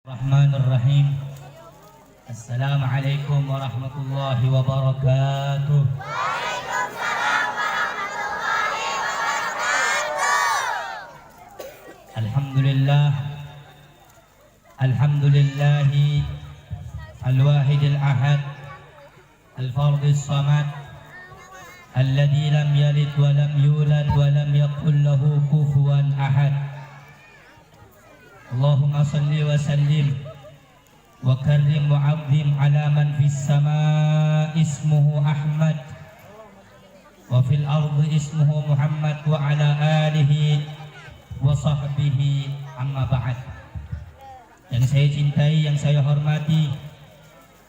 Bismillahirrahmanirrahim. Assalamualaikum warahmatullahi wabarakatuh. Waalaikumsalam warahmatullahi wabarakatuh. Alhamdulillahi al-wahidil ahad al-fardis samad alladzi lam yalid wa lam yulad wa lam yakul lahu kufuwan ahad. Allahumma salli wa sallim wa karrim wa azim ala man fis sama ismuhu Ahmad wa fil ardi ismuhu Muhammad wa ala alihi wa sahbihi, amma ba'd. Yang saya cintai, yang saya hormati,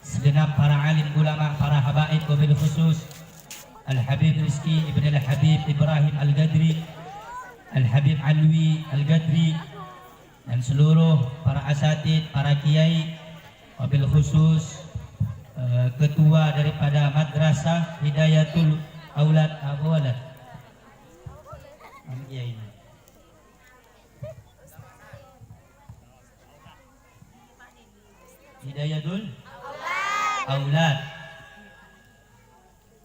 segenap para alim ulama, para habaib, wabil khusus Al-Habib Rizki Ibn Al-Habib Ibrahim Al-Gadri, Al-Habib Alwi Al-Gadri, dan seluruh para asatid, para kiai, wabil khusus ketua daripada Madrasah Hidayatul Aulad Abu Walad kiai Hidayatul Aulad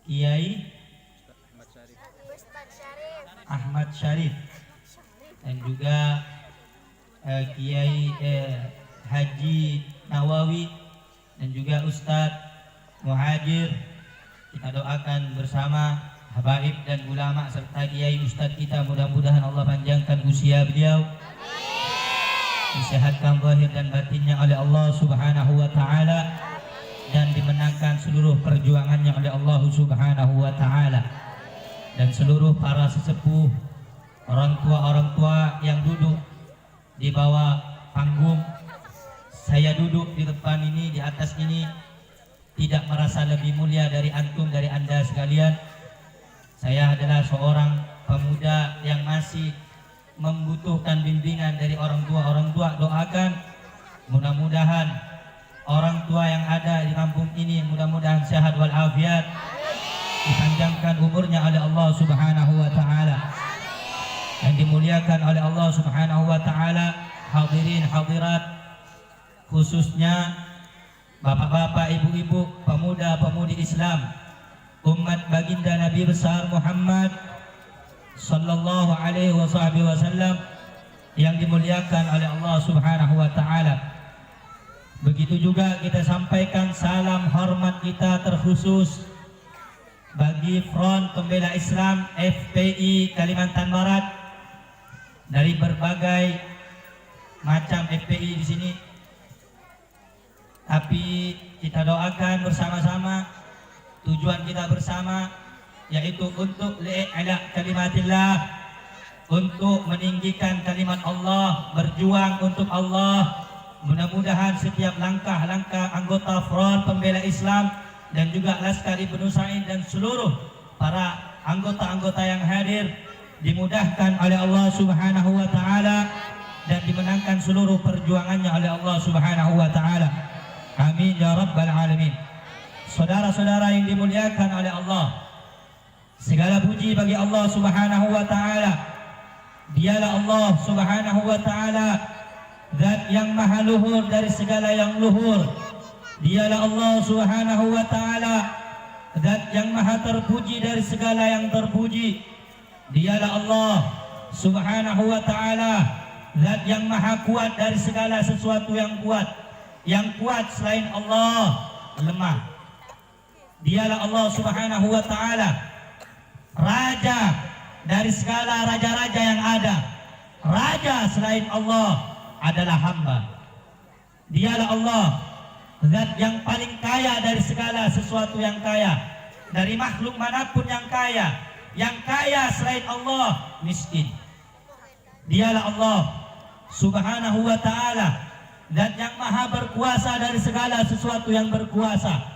Kiai Ahmad Syarif, dan juga Kiai Haji Nawawi, dan juga Ustadz Muhajir. Kita doakan bersama habaib dan ulama serta kiai ustadz kita, mudah-mudahan Allah panjangkan usia beliau, disehatkan zahir dan batinnya oleh Allah Subhanahu wa taala, dan dimenangkan seluruh perjuangannya oleh Allah Subhanahu wa taala. Dan seluruh para sesepuh, orang tua yang duduk di bawah panggung, saya duduk di depan ini, di atas ini, tidak merasa lebih mulia dari antum, dari anda sekalian. Saya adalah seorang pemuda yang masih membutuhkan bimbingan dari orang tua. Doakan mudah-mudahan orang tua yang ada di kampung ini mudah-mudahan sehat walafiat, dipanjangkan umurnya oleh Allah Subhanahu wa taala, yang dimuliakan oleh Allah Subhanahu wa taala. Hadirin hadirat, khususnya bapak-bapak, ibu-ibu, pemuda-pemudi Islam, umat baginda Nabi besar Muhammad sallallahu alaihi wasallam yang dimuliakan oleh Allah Subhanahu wa taala. Begitu juga kita sampaikan salam hormat kita terkhusus bagi Front Pembela Islam FPI Kalimantan Barat, dari berbagai macam FPI di sini. Tapi kita doakan bersama-sama, tujuan kita bersama yaitu untuk li'ila kalimatillah, untuk meninggikan kalimat Allah, berjuang untuk Allah. Mudah-mudahan setiap langkah-langkah anggota Front Pembela Islam dan juga Laskar Ibnu Sa'id dan seluruh para anggota-anggota yang hadir dimudahkan oleh Allah Subhanahu wa taala dan dimenangkan seluruh perjuangannya oleh Allah Subhanahu wa taala. Amin ya rabbal alamin. Saudara-saudara yang dimuliakan oleh Allah, segala puji bagi Allah Subhanahu wa taala. Dialah Allah Subhanahu wa taala, zat yang maha luhur dari segala yang luhur. Dialah Allah Subhanahu wa taala, zat yang maha terpuji dari segala yang terpuji. Dialah Allah Subhanahu wa taala, zat yang maha kuat dari segala sesuatu yang kuat. Yang kuat selain Allah lemah. Dialah Allah Subhanahu wa taala, raja dari segala raja-raja yang ada. Raja selain Allah adalah hamba. Dialah Allah, zat yang paling kaya dari segala sesuatu yang kaya. Dari makhluk manapun yang kaya. Yang kaya selain Allah miskin. Dialah Allah Subhanahu wa taala, zat yang maha berkuasa dari segala sesuatu yang berkuasa.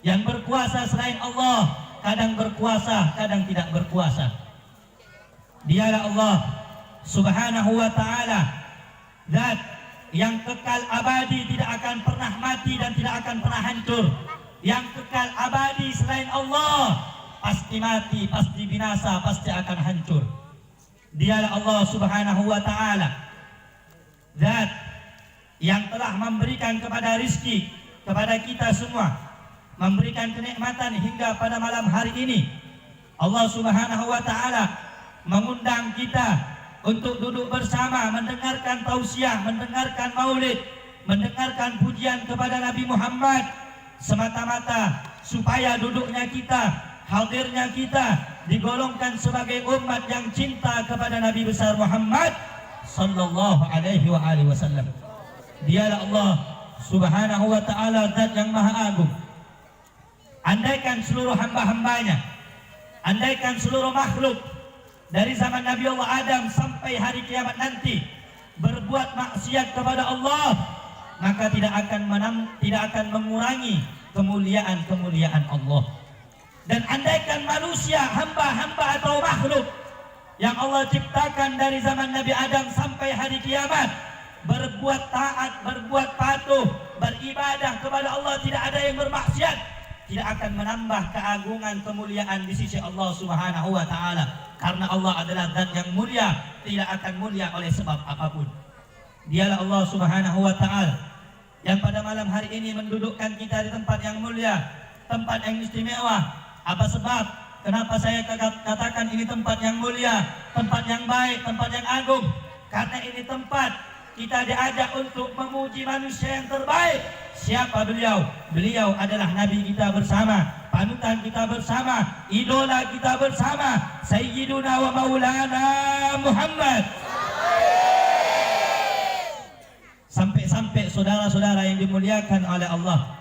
Yang berkuasa selain Allah kadang berkuasa, kadang tidak berkuasa. Dialah Allah Subhanahu wa taala, zat yang kekal abadi, tidak akan pernah mati dan tidak akan pernah hancur. Yang kekal abadi selain Allah pasti mati, pasti binasa, pasti akan hancur. Dialah Allah Subhanahu wa taala, zat yang telah memberikan kepada rizki kepada kita semua, memberikan kenikmatan hingga pada malam hari ini. Allah Subhanahu wa taala mengundang kita untuk duduk bersama mendengarkan tausiah, mendengarkan maulid, mendengarkan pujian kepada Nabi Muhammad, semata-mata supaya duduknya kita, hadirnya kita digolongkan sebagai umat yang cinta kepada Nabi besar Muhammad sallallahu alaihi wasallam. Dialah Allah Subhanahu wa taala zat yang maha agung. Andaikan seluruh hamba-hambanya, andaikan seluruh makhluk dari zaman Nabi Allah Adam sampai hari kiamat nanti berbuat maksiat kepada Allah, maka tidak akan mengurangi kemuliaan Allah. Dan andaikan manusia, hamba-hamba atau makhluk yang Allah ciptakan dari zaman Nabi Adam sampai hari kiamat berbuat taat, berbuat patuh, beribadah kepada Allah, tidak ada yang bermaksiat, tidak akan menambah keagungan kemuliaan di sisi Allah Subhanahu wa taala. Karena Allah adalah zat yang mulia, tidak akan mulia oleh sebab apapun. Dialah Allah Subhanahu wa taala yang pada malam hari ini mendudukkan kita di tempat yang mulia, tempat yang istimewa. Apa sebab? Kenapa saya katakan ini tempat yang mulia, tempat yang baik, tempat yang agung? Karena ini tempat kita diajak untuk memuji manusia yang terbaik. Siapa beliau? Beliau adalah Nabi kita bersama, panutan kita bersama, idola kita bersama, Sayyiduna wa Maulana Muhammad. Sampai-sampai saudara-saudara yang dimuliakan oleh Allah,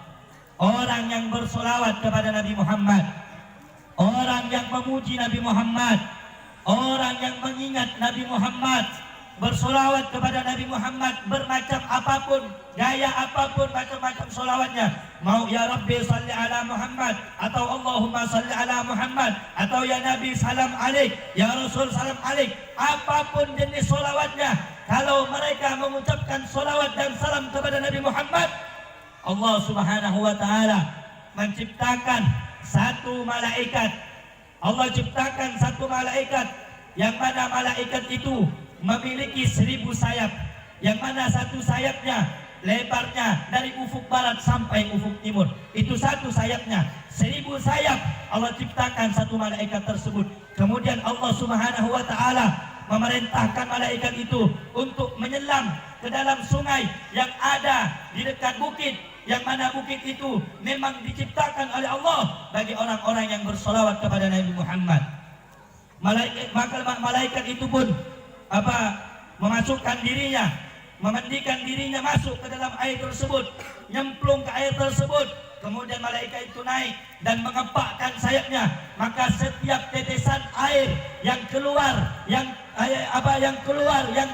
orang yang bersolawat kepada Nabi Muhammad, orang yang memuji Nabi Muhammad, orang yang mengingat Nabi Muhammad, bersolawat kepada Nabi Muhammad bermacam apapun, gaya apapun, macam-macam solawatnya. Mau ya Rabbi salli ala Muhammad, atau Allahumma salli ala Muhammad, atau ya Nabi salam alaik, ya Rasul salam alaik. Apapun jenis solawatnya, kalau mereka mengucapkan solawat dan salam kepada Nabi Muhammad, Allah Subhanahu wa ta'ala menciptakan satu malaikat. Allah ciptakan satu malaikat, yang mana malaikat itu memiliki 1000 sayap, yang mana satu sayapnya lebarnya dari ufuk barat sampai ufuk timur. Itu satu sayapnya. 1000 sayap Allah ciptakan satu malaikat tersebut. Kemudian Allah Subhanahu wa ta'ala memerintahkan malaikat itu untuk menyelam ke dalam sungai yang ada di dekat bukit, yang mana bukit itu memang diciptakan oleh Allah bagi orang-orang yang bersolawat kepada Nabi Muhammad. Malaikat itu pun memasukkan dirinya, memandikan dirinya masuk ke dalam air tersebut, nyemplung ke air tersebut. Kemudian malaikat itu naik dan mengepakkan sayapnya, maka setiap tetesan air yang keluar, yang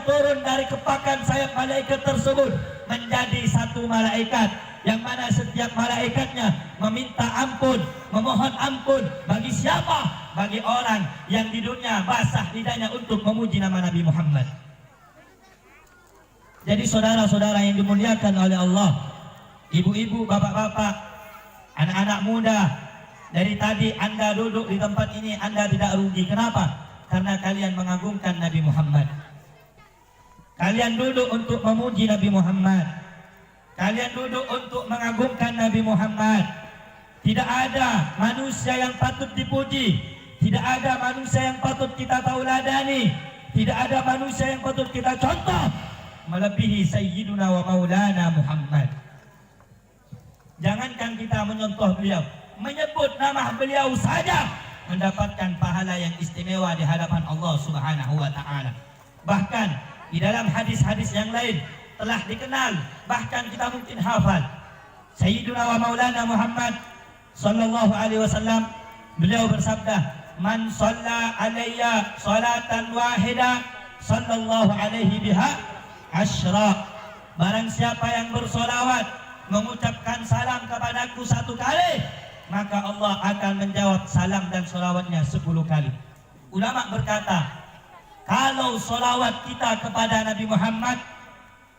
turun dari kepakan sayap malaikat tersebut menjadi satu malaikat, yang mana setiap malaikatnya meminta ampun, memohon ampun bagi siapa? Bagi orang yang di dunia basah lidahnya untuk memuji nama Nabi Muhammad. Jadi saudara-saudara yang dimuliakan oleh Allah, ibu-ibu, bapak-bapak, anak-anak muda, dari tadi Anda duduk di tempat ini, Anda tidak rugi. Kenapa? Karena kalian mengagungkan Nabi Muhammad. Kalian duduk untuk memuji Nabi Muhammad. Kalian duduk untuk mengagungkan Nabi Muhammad. Tidak ada manusia yang patut dipuji, tidak ada manusia yang patut kita tauladani, tidak ada manusia yang patut kita contoh melebihi Sayyiduna wa Maulana Muhammad. Jangankan kita menyontoh beliau, menyebut nama beliau saja mendapatkan pahala yang istimewa di hadapan Allah Subhanahu wa ta'ala. Bahkan di dalam hadis-hadis yang lain telah dikenal, bahkan kita mungkin hafal. Sayyiduna wa Maulana Muhammad sallallahu alaihi wasallam, beliau bersabda, "Man shalla alayya salatan wahida sallallahu alaihi biha asyra." Barang siapa yang bersolawat, mengucapkan salam kepadaku 1 kali, maka Allah akan menjawab salam dan solawatnya 10 kali. Ulama berkata, kalau solawat kita kepada Nabi Muhammad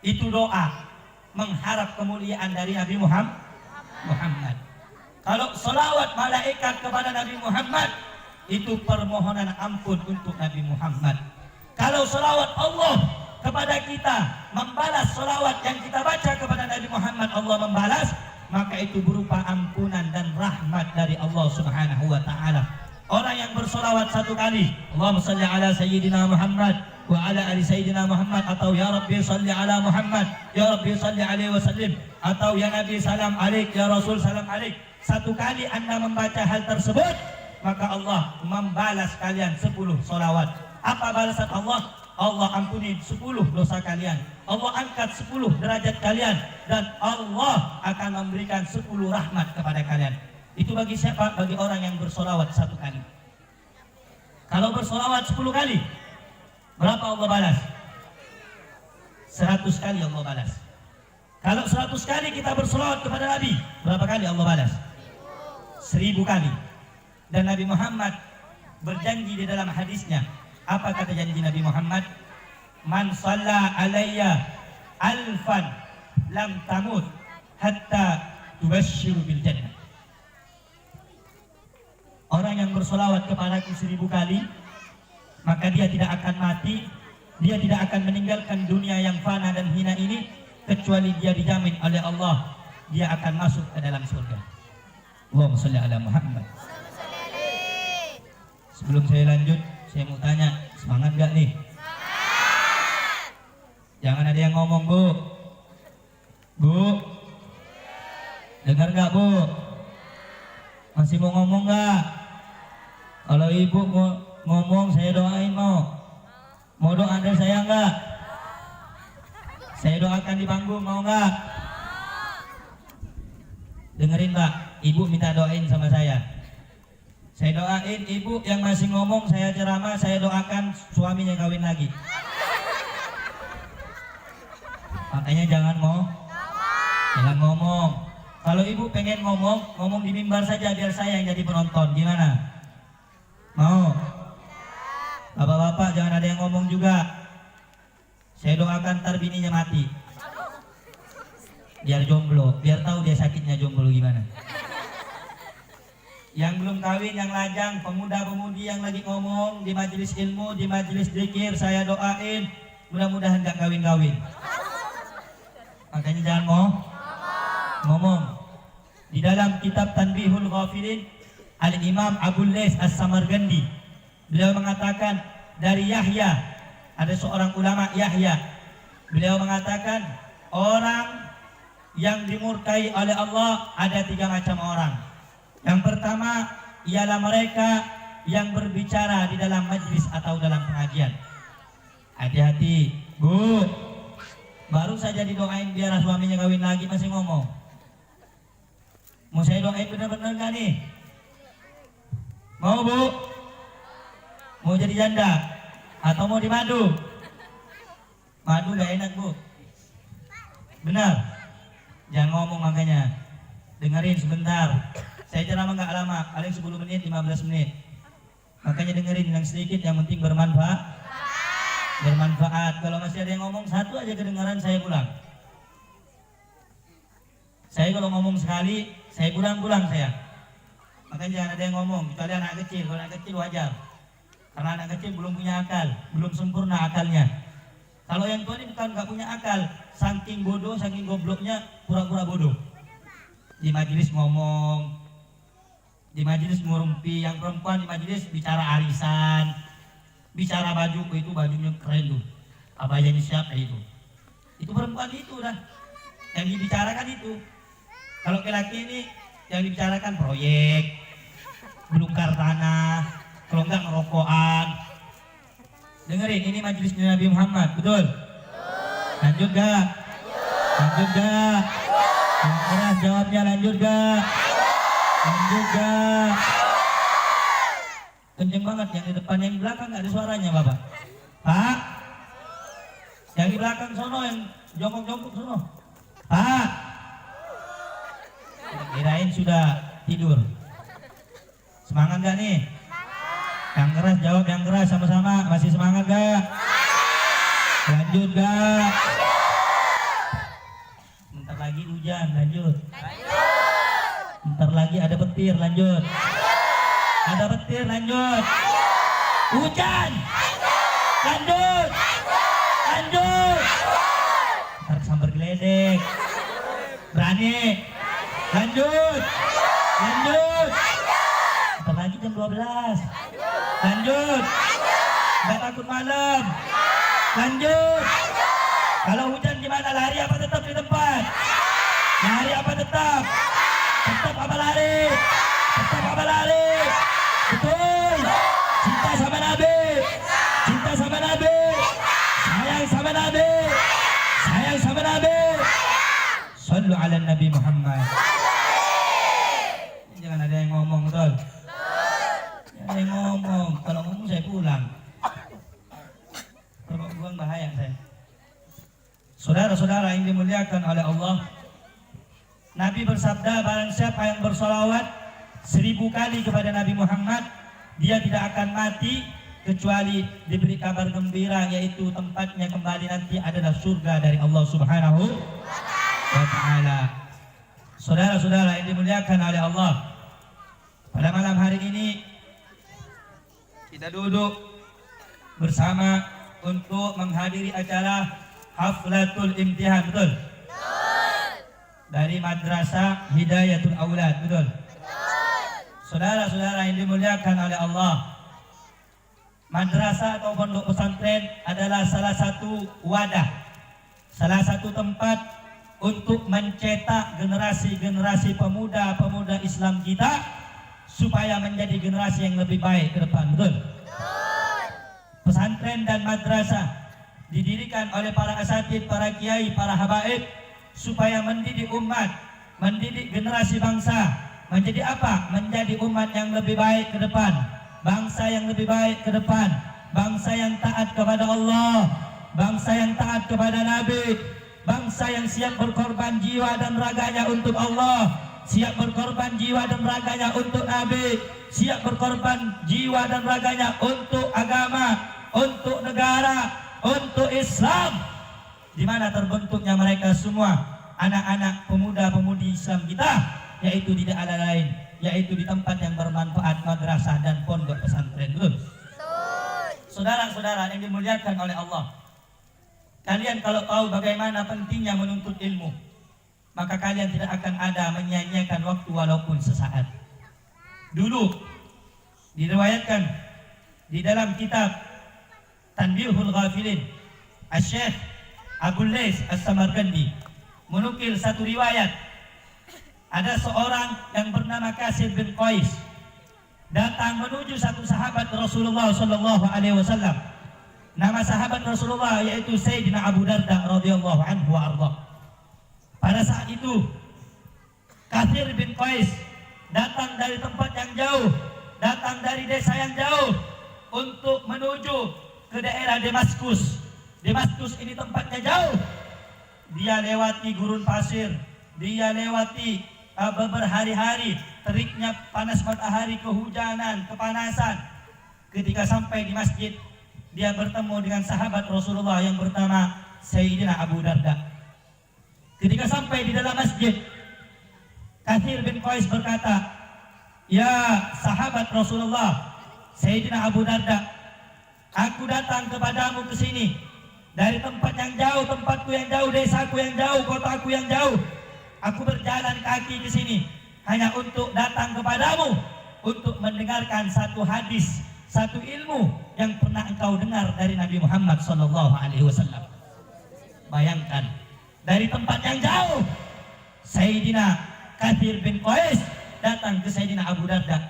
itu doa, mengharap kemuliaan dari Nabi Muhammad. Kalau solawat malaikat kepada Nabi Muhammad, itu permohonan ampun untuk Nabi Muhammad. Kalau solawat Allah kepada kita membalas sholawat yang kita baca kepada Nabi Muhammad, Allah membalas, maka itu berupa ampunan dan rahmat dari Allah Subhanahu wa taala. Orang yang bersolawat satu kali, Allahumma salli ala sayyidina Muhammad wa ala ali sayyidina Muhammad, atau ya Rabbi salli ala Muhammad, ya Rabbi salli alaihi wasallim, atau ya Nabi salam alaik, ya Rasul salam alaik. Satu kali Anda membaca hal tersebut, maka Allah membalas kalian 10 solawat. Apa balasan Allah? Allah ampuni 10 dosa kalian, Allah angkat 10 derajat kalian, dan Allah akan memberikan 10 rahmat kepada kalian. Itu bagi siapa? Bagi orang yang bersolawat satu kali. Kalau bersolawat 10 kali, berapa Allah balas? 100 kali Allah balas. Kalau 100 kali kita bersolawat kepada Nabi, berapa kali Allah balas? 1000 kali. Dan Nabi Muhammad berjanji di dalam hadisnya, apa kata janji Nabi Muhammad? Man shalla alayya alfan lam tamut hatta tubashshiru bil jannah. Orang yang bersolawat kepadaku 1000 kali, maka dia tidak akan mati, dia tidak akan meninggalkan dunia yang fana dan hina ini, kecuali dia dijamin oleh Allah, dia akan masuk ke dalam surga. Allahumma sholli ala Muhammad. Sebelum saya lanjut, saya mau tanya, semangat gak nih? Semangat! Jangan ada yang ngomong, Bu. Bu, dengar gak, Bu? Masih mau ngomong gak? Kalau ibu mau ngomong, saya doain mau doa dari saya enggak? Saya doakan di panggung, mau enggak? Dengerin Pak, ibu minta doain sama saya. Saya doain ibu yang masih ngomong, saya ceramah, saya doakan suaminya kawin lagi. Makanya jangan ngomong. Kalau ibu pengen ngomong di mimbar saja, biar saya yang jadi penonton. Gimana? Mau? Bapak-bapak jangan ada yang ngomong juga. Saya doakan ntar bininya mati, biar jomblo, biar tahu dia sakitnya jomblo gimana. Yang belum kawin, yang lajang, pemuda-pemudi yang lagi ngomong di majelis ilmu, di majelis dzikir, saya doain mudah-mudahan gak kawin-kawin. Makanya jangan ngomong. Di dalam kitab Tanbihul Ghafilin, Al-Imam Abul Lays As-Samarqandi, beliau mengatakan dari Yahya, ada seorang ulama Yahya, beliau mengatakan orang yang dimurkai oleh Allah ada 3 macam orang. Yang pertama ialah mereka yang berbicara di dalam majlis atau dalam pengajian. Hati-hati, Bu. Baru saja didoain biar suaminya kawin lagi masih ngomong. Mau saya doain benar-benar gak nih? Mau, Bu? Mau jadi janda? Atau mau dimadu? Madu gak enak, Bu. Benar? Jangan ngomong makanya. Dengerin sebentar. Saya ceramah gak lama, paling 10 menit, 15 menit. Makanya dengerin yang sedikit, yang penting bermanfaat. Kalau masih ada yang ngomong satu aja kedengaran, saya pulang. Saya kalau ngomong sekali, saya pulang saya. Makanya jangan ada yang ngomong, kecuali anak kecil. Kalau anak kecil wajar, karena anak kecil belum punya akal, belum sempurna akalnya. Kalau yang tua ini bukan gak punya akal, saking bodoh, saking gobloknya, pura-pura bodoh. Di majelis ngomong, di majelis ngurumpi, yang perempuan di majelis bicara arisan, bicara baju, itu bajunya keren tuh, abayanya siapa itu perempuan itu dah yang dibicarakan itu. Kalau laki-laki ini yang dibicarakan proyek, belungkar tanah, kalau enggak ngerokokan. Dengerin, ini majelisnya Nabi Muhammad, betul? Lanjut gak? Lanjut gak? Yang keras jawabnya, lanjut gak? Lanjut gak? Kenceng banget, yang di depan, yang di belakang gak ada suaranya Bapak. Pak, yang di belakang sono, yang jongkok-jongkok sono. Pak, kirain sudah tidur. Semangat gak nih? Yang keras jawab, yang keras sama-sama. Masih semangat gak? Lanjut gak? Bentar lagi hujan, lanjut. Bentar lagi ada petir, lanjut. Ada petir, lanjut. Hujan, lanjut. Lanjut. Tarik sambar geledek. Berani. Lanjut. Lanjut. Bentar lagi jam 12. Lanjut. Nggak takut malam. Lanjut. Kalau hujan gimana? Lari apa tetap di tempat? Lari apa tetap? Tetap apa lari? Tetap apa lari? Betul. Cinta sama Nabi. Cinta sama Nabi. Sayang sama Nabi. Sayang sama Nabi. Sallu ala Nabi Muhammad. Jangan ada yang ngomong, betul? Jangan ada yang ngomong. Kalau ngomong saya pulang. Kalau buang bahaya saya. Saudara-saudara yang dimuliakan oleh Allah, Nabi bersabda, barang siapa yang bersolawat 1000 kali kepada Nabi Muhammad, dia tidak akan mati kecuali diberi kabar gembira, yaitu tempatnya kembali nanti adalah surga dari Allah Subhanahu wa Ta'ala. Saudara-saudara yang dimuliakan oleh Allah, pada malam hari ini kita duduk bersama untuk menghadiri acara Haflatul Imtihan, betul? Dari Madrasah Hidayatul Aulad, betul? Saudara-saudara yang dimuliakan oleh Allah, madrasah atau pondok pesantren adalah salah satu wadah, salah satu tempat untuk mencetak generasi-generasi pemuda-pemuda Islam kita supaya menjadi generasi yang lebih baik ke depan, betul? Pesantren dan madrasah didirikan oleh para asatid, para kiai, para habaib supaya mendidik umat, mendidik generasi bangsa menjadi apa? Menjadi umat yang lebih baik ke depan, bangsa yang lebih baik ke depan, bangsa yang taat kepada Allah, bangsa yang taat kepada Nabi, bangsa yang siap berkorban jiwa dan raganya untuk Allah, siap berkorban jiwa dan raganya untuk Nabi, siap berkorban jiwa dan raganya untuk agama, untuk negara, untuk Islam, di mana terbentuknya mereka semua anak-anak pemuda-pemudi Islam kita, yaitu tidak ada lain, yaitu di tempat yang bermanfaat, madrasah dan pondok pesantren. Betul? Saudara-saudara yang dimuliakan oleh Allah, kalian kalau tahu bagaimana pentingnya menuntut ilmu, maka kalian tidak akan ada menyia-nyiakan waktu walaupun sesaat. Dulu diriwayatkan di dalam kitab Tanbihul Ghafilin, Asy-Syaikh Abul Lais As-Samarqandi menukil satu riwayat. Ada seorang yang bernama Kasir bin Qais datang menuju satu sahabat Rasulullah sallallahu alaihi wasallam. Nama sahabat Rasulullah yaitu Sayyidina Abu Darda radhiyallahu anhu wa arda. Pada saat itu Kasir bin Qais datang dari tempat yang jauh, datang dari desa yang jauh untuk menuju ke daerah Damaskus. Damaskus ini tempatnya jauh. Dia lewati gurun pasir, dia lewati berhari-hari teriknya panas matahari, kehujanan, kepanasan. Ketika sampai di masjid, dia bertemu dengan sahabat Rasulullah yang bernama Sayyidina Abu Darda. Ketika sampai di dalam masjid, Kathir bin Qais berkata, "Ya sahabat Rasulullah, Sayyidina Abu Darda, aku datang kepadamu ke sini dari tempat yang jauh, tempatku yang jauh, desaku yang jauh, kotaku yang jauh. Aku berjalan kaki ke sini hanya untuk datang kepadamu untuk mendengarkan satu hadis, satu ilmu yang pernah engkau dengar dari Nabi Muhammad SAW." Bayangkan, dari tempat yang jauh, Sayyidina Kathir bin Qais datang ke Sayyidina Abu Darda.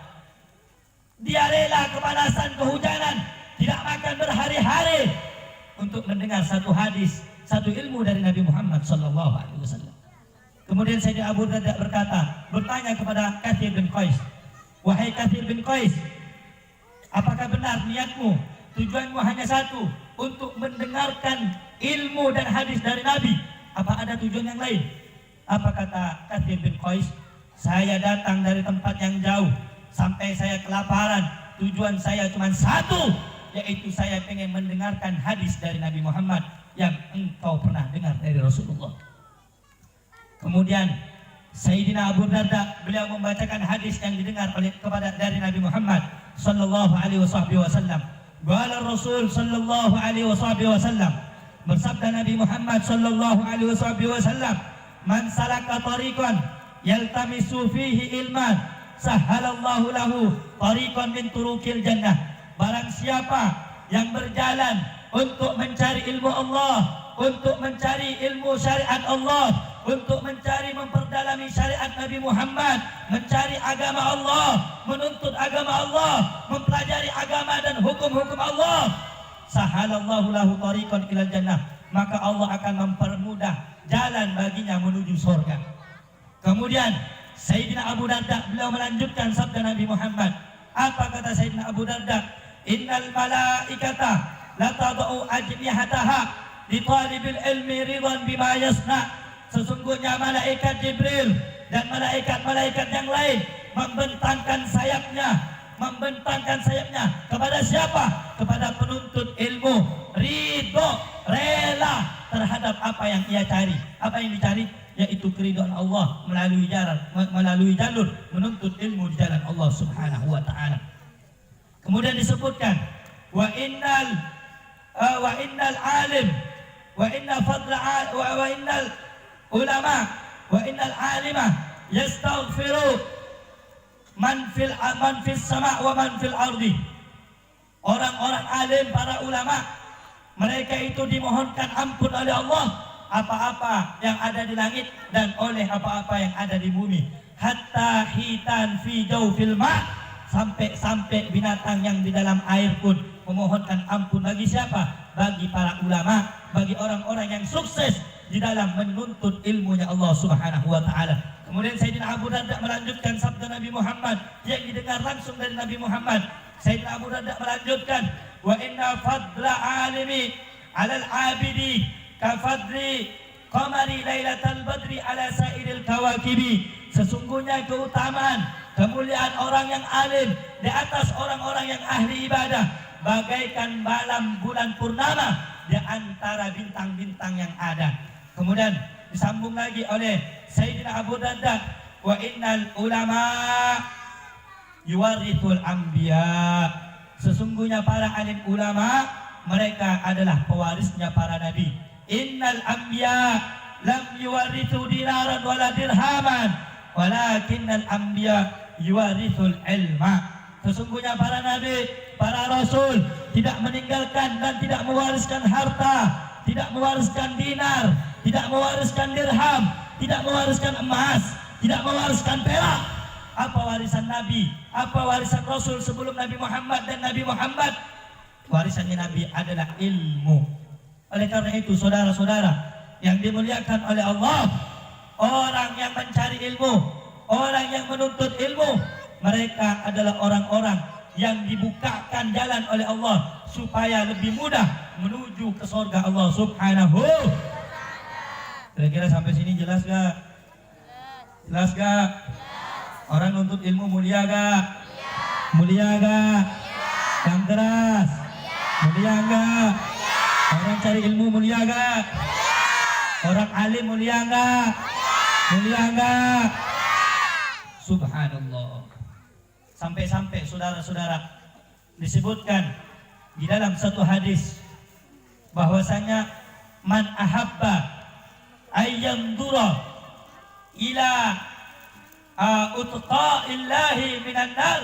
Dia rela kepanasan, kehujanan, tidak makan berhari-hari untuk mendengar satu hadis, satu ilmu dari Nabi Muhammad SAW. Kemudian Sayyidina Abu Darda bertanya kepada Kathir bin Qais, "Wahai Kathir bin Qais, apakah benar niatmu, tujuanmu hanya satu, untuk mendengarkan ilmu dan hadis dari Nabi? Apa ada tujuan yang lain?" Apa kata Kathir bin Qais? "Saya datang dari tempat yang jauh, sampai saya kelaparan. Tujuan saya cuma satu, yaitu saya pengen mendengarkan hadis dari Nabi Muhammad yang engkau pernah dengar dari Rasulullah." Kemudian Sayyidina Abu Darda, beliau membacakan hadis yang didengar dari Nabi Muhammad sallallahu alaihi wasallam. Qala Rasul sallallahu alaihi wasallam, Bersabda Nabi Muhammad sallallahu alaihi wasallam, "Man salaka tariqan yaltamisu fihi ilman, sahhalallahu lahu tariqan min turukil jannah." Barang siapa yang berjalan untuk mencari ilmu Allah, untuk mencari ilmu syariat Allah, untuk mencari memperdalami syariat Nabi Muhammad, mencari agama Allah, menuntut agama Allah, mempelajari agama dan hukum-hukum Allah, sahalallahu lahu tariqan ilal jannah, maka Allah akan mempermudah jalan baginya menuju surga. Kemudian Sayyidina Abu Darda beliau melanjutkan sabda Nabi Muhammad. Apa kata Sayyidina Abu Darda? Innal malaikata la tad'u ajnihataha li talibil ilmi ridwan bima yasna. Sesungguhnya malaikat Jibril dan malaikat-malaikat yang lain membentangkan sayapnya kepada siapa? Kepada penuntut ilmu, ridho, rela terhadap apa yang ia cari. Apa yang dicari? Yaitu keridhaan Allah melalui jalur menuntut ilmu di jalan Allah Subhanahu wa taala. Kemudian disebutkan wa innal alim wa inna fadla wa innal ulama wa innal alima yastaghfiru man fis sama wa man fil ardi. Orang-orang alim, para ulama, mereka itu dimohonkan ampun oleh Allah apa-apa yang ada di langit dan oleh apa-apa yang ada di bumi. Hatta hitan fi jawfil ma, sampai binatang yang di dalam air pun memohonkan ampun. Bagi siapa? Bagi para ulama, bagi orang-orang yang sukses di dalam menuntut ilmunya Allah Subhanahu wa taala. Kemudian Sayyidina Abu Darda melanjutkan sabda Nabi Muhammad yang didengar langsung dari Nabi Muhammad. Sayyidina Abu Darda melanjutkan, wa inna fadla alimi 'alal 'abidi ka fadli qamari lailatal badri 'ala sairil kawakibi. Sesungguhnya keutamaan, kemuliaan orang yang alim di atas orang-orang yang ahli ibadah bagaikan malam bulan purnama di antara bintang-bintang yang ada. Kemudian disambung lagi oleh Sayyidina Abu Darda, wa innal ulama yuwarithul anbiya. Sesungguhnya para alim ulama, mereka adalah pewarisnya para nabi. Innal anbiya lam yuwarithu dinaran wala dirhaman, walakinnal anbiya yuwarithul ilma. Sesungguhnya para nabi, para rasul tidak meninggalkan dan tidak mewariskan harta, tidak mewariskan dinar, tidak mewariskan dirham, tidak mewariskan emas, tidak mewariskan perak. Apa warisan Nabi? Apa warisan Rasul sebelum Nabi Muhammad dan Nabi Muhammad? Warisannya Nabi adalah ilmu. Oleh karena itu, saudara-saudara yang dimuliakan oleh Allah, orang yang mencari ilmu, orang yang menuntut ilmu, mereka adalah orang-orang yang dibukakan jalan oleh Allah supaya lebih mudah menuju ke surga Allah Subhanahu. Kira-kira sampai sini jelas gak? Jelas gak? Orang nuntut ilmu mulia gak? Mulia gak? Yang keras? Mulia gak? Orang cari ilmu mulia gak? Orang alim mulia gak? Mulia gak? Subhanallah. Sampai-sampai saudara-saudara disebutkan di dalam satu hadis bahwasanya man ahabba ayyandura ila utqa'illahi minan nar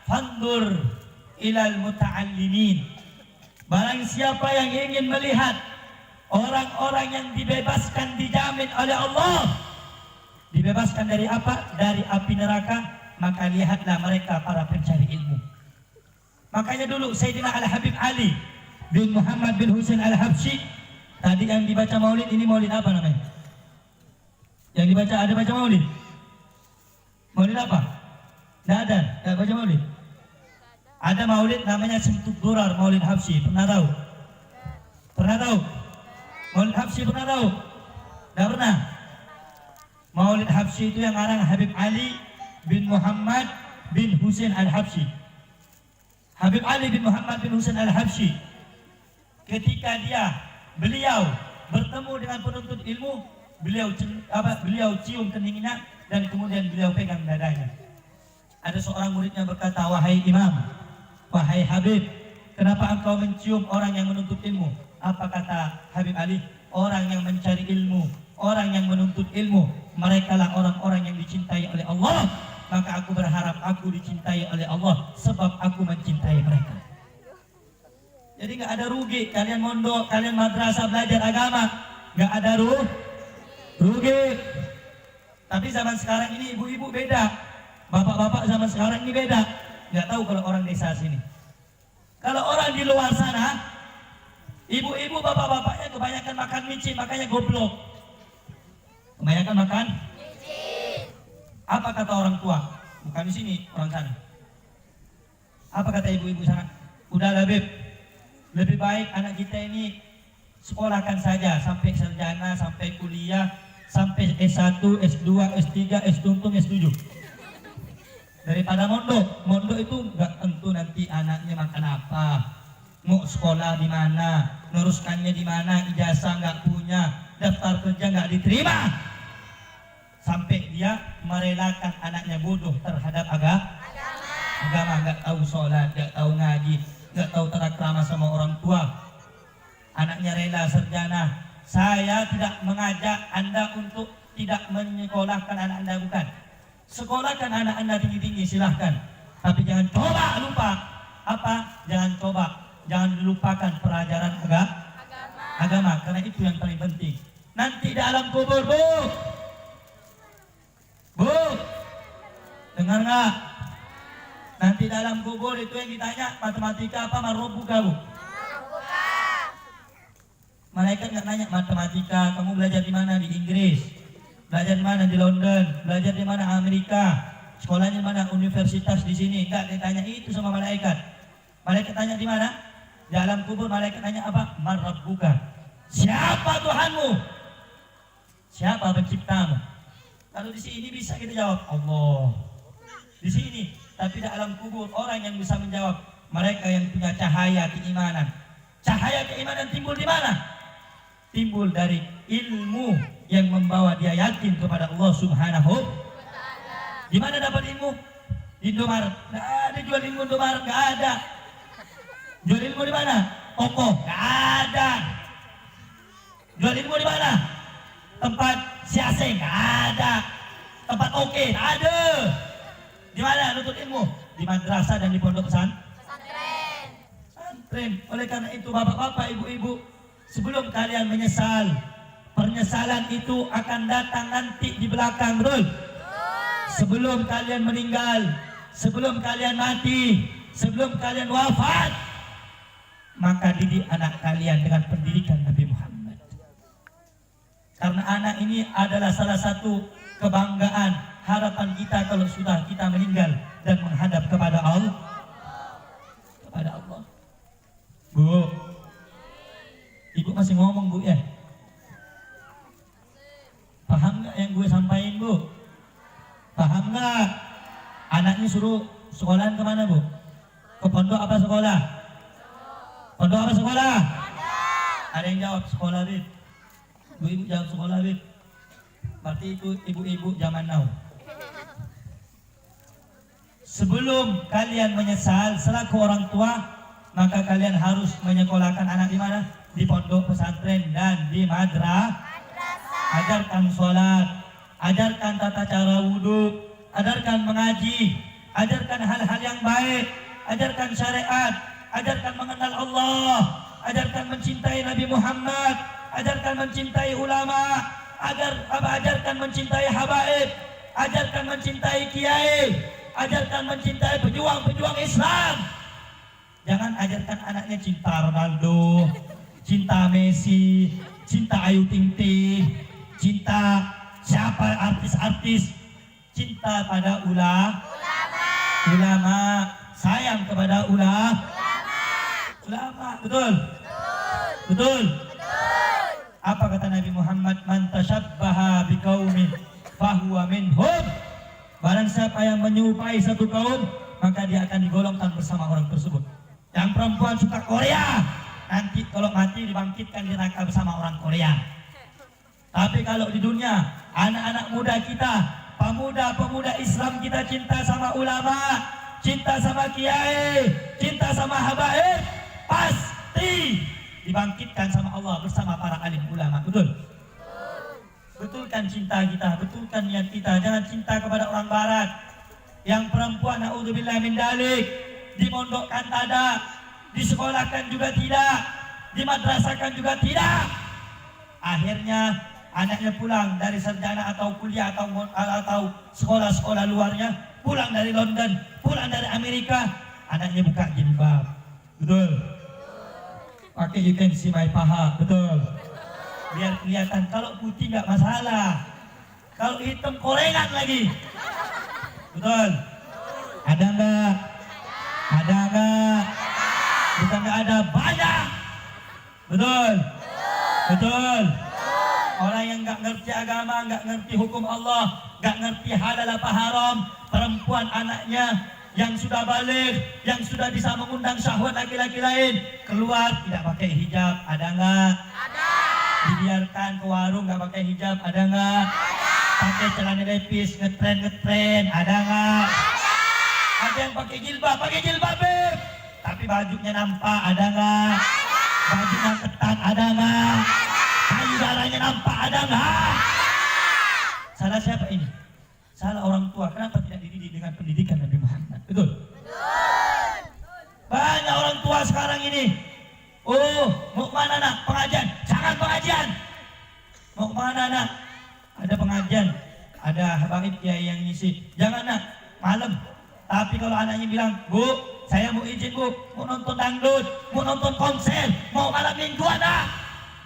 fandur ilal muta'allimin. Barang siapa yang ingin melihat orang-orang yang dibebaskan, dijamin oleh Allah, dibebaskan dari apa? Dari api neraka, maka lihatlah mereka para pencari ilmu. Makanya dulu Sayyidina Al-Habib Ali bin Muhammad bin Husain Al-Habsyi, tadi yang dibaca maulid ini maulid apa namanya? Yang dibaca, ada baca maulid? Maulid apa? Tidak ada, tidak baca maulid. Ada maulid namanya Simtud Durar, maulid Habsyi, pernah tahu? Pernah tahu? Maulid Habsyi pernah tahu? Tidak pernah? Maulid Habsyi itu yang ngarang Habib Ali bin Muhammad bin Husain Al-Habsyi. Habib Ali bin Muhammad bin Husain Al-Habsyi, ketika beliau bertemu dengan penuntut ilmu, beliau cium keningnya dan kemudian beliau pegang dadanya. Ada seorang muridnya berkata, wahai imam, wahai Habib, kenapa engkau mencium orang yang menuntut ilmu? Apa kata Habib Ali? Orang yang mencari ilmu, orang yang menuntut ilmu, mereka lah orang-orang yang dicintai oleh Allah. Maka aku berharap aku dicintai oleh Allah sebab aku mencintai mereka. Jadi nggak ada rugi kalian mondok, kalian madrasah belajar agama, nggak ada rugi. Tapi zaman sekarang ini ibu-ibu beda, bapak-bapak zaman sekarang ini beda. Nggak tahu kalau orang desa sini. Kalau orang di luar sana, ibu-ibu bapak-bapaknya kebanyakan makan micin, makanya goblok. Kebanyakan makan micin. Apa kata orang tua? Bukan di sini, orang sana. Apa kata ibu-ibu sana? Udahlah Beb, lebih baik anak kita ini sekolahkan saja sampai sarjana, sampai kuliah, sampai S1, S2, S3, S7, S7. Daripada mondok itu nggak tentu nanti anaknya makan apa, mau sekolah di mana, neruskannya di mana, ijazah nggak punya, daftar kerja nggak diterima, sampai dia merelakan anaknya bodoh terhadap agama, nggak tahu sholat, nggak tahu ngaji, nggak tahu tata krama sama orang tua, anaknya rela sarjana. Saya tidak mengajak Anda untuk tidak menyekolahkan anak Anda, bukan. Sekolahkan anak Anda tinggi-tinggi silahkan, tapi jangan coba lupa jangan lupakan pelajaran agama, karena itu yang paling penting. Nanti dalam kubur, bu, dengar nggak? Nanti dalam kubur itu yang ditanya matematika apa, marrobuka bu? Malaikat nggak nanya matematika, kamu belajar di mana? Di Inggris. Belajar di mana? Di London. Belajar di mana? Amerika. Sekolahnya di mana? Universitas di sini. Enggak ditanya itu sama malaikat. Malaikat tanya di mana? Di alam kubur malaikat tanya apa? Man rabbuka? Siapa Tuhanmu? Siapa penciptamu? Kalau di sini bisa kita jawab Allah. Di sini, tapi di alam kubur orang yang bisa menjawab, mereka yang punya cahaya keimanan. Cahaya keimanan timbul di mana? Timbul dari ilmu yang membawa dia yakin kepada Allah Subhanahu wa Ta'ala. Di mana dapat ilmu? Di Indomaret. Nggak ada jual ilmu Indomaret, nggak ada. Jual ilmu di mana? Toko, nggak ada. Jual ilmu di mana? Tempat siaseng, nggak ada. Tempat oke, nggak ada. Di mana nuntut ilmu? Di madrasah dan di pondok pesantren. Oleh karena itu bapak-bapak, ibu-ibu, sebelum kalian menyesal, penyesalan itu akan datang nanti di belakang, betul? Sebelum kalian meninggal, sebelum kalian mati, sebelum kalian wafat, maka didik anak kalian dengan pendidikan Nabi Muhammad. Karena anak ini adalah salah satu kebanggaan, harapan kita kalau sudah kita meninggal dan menghadap kepada Allah. Bu, ibu masih ngomong bu ya? Paham nggak yang gue sampaikan bu? Paham nggak? Anaknya suruh sekolahan kemana bu? Ke pondok apa sekolah? Pondok apa sekolah? Ada yang jawab sekolah Bib. Bu ibu jawab sekolah Bib. Berarti itu ibu-ibu zaman now. Sebelum kalian menyesal selaku orang tua, maka kalian harus menyekolahkan anak di mana? Di pondok pesantren dan di madrasah. Ajarkan sholat, ajarkan tata cara wudhu, ajarkan mengaji, ajarkan hal-hal yang baik, ajarkan syariat, ajarkan mengenal Allah, ajarkan mencintai Nabi Muhammad, ajarkan mencintai ulama, ajarkan mencintai habaib, ajarkan mencintai kiai, ajarkan mencintai pejuang-pejuang Islam. Jangan ajarkan anaknya cinta Ronaldo, cinta Messi, cinta Ayu Ting Ting, cinta siapa artis-artis, cinta pada ulama, sayang kepada ulama, betul? Apa kata Nabi Muhammad? Man tashabbaha biqaumin fahuwa minhum. Barang siapa yang menyerupai satu kaum, maka dia akan digolongkan bersama orang tersebut. Yang perempuan suka Korea, nanti kalau mati dibangkitkan di neraka bersama orang Korea. Tapi kalau di dunia, anak-anak muda kita, pemuda-pemuda Islam kita cinta sama ulama, cinta sama kiai, cinta sama habaib, pasti dibangkitkan sama Allah bersama para alim ulama. Betul? Betulkan cinta kita, betulkan niat kita. Jangan cinta kepada orang barat. Yang perempuan, naudzubillah min dalik, dimondokkan tidak, disekolahkan juga tidak, dimadrasahkan juga tidak. Akhirnya anaknya pulang dari sarjana atau kuliah atau sekolah-sekolah luarnya, pulang dari London, pulang dari Amerika, anaknya buka jilbab. Betul? Pakai you can see my paha. Betul? Biar kelihatan. Kalau putih nggak masalah, kalau hitam korengan lagi. Betul? Ada nggak? Ada nggak? Bukan nggak ada, banyak. Betul? Betul? Orang yang nggak ngerti agama, nggak ngerti hukum Allah, nggak ngerti halal apa haram, perempuan anaknya yang sudah balik, yang sudah bisa mengundang syahwat laki-laki lain, keluar tidak pakai hijab. Ada nggak? Ada. Dibiarkan ke warung nggak pakai hijab. Ada nggak? Pakai celana lepis, ngetren. Ada nggak? Ada yang pakai jilbab, Beb. Tapi bajunya nampak. Ada nggak? Bajunya ketat. Ada nggak? Payudaranya nampak. Ada nggak? Salah siapa ini? Salah orang tua. Kenapa tidak dididik dengan pendidikan Nabi Muhammad? Betul? Banyak orang tua sekarang ini. Oh, mau kemana nak? Pengajian. Jangan pengajian. Mau kemana nak? Ada pengajian. Ada habaib kiai yang ngisi. Jangan nak, malam. Tapi kalau anaknya bilang, Bu, saya mau izin Bu, mau nonton dangdut, mau nonton konser, mau malam mingguan nak.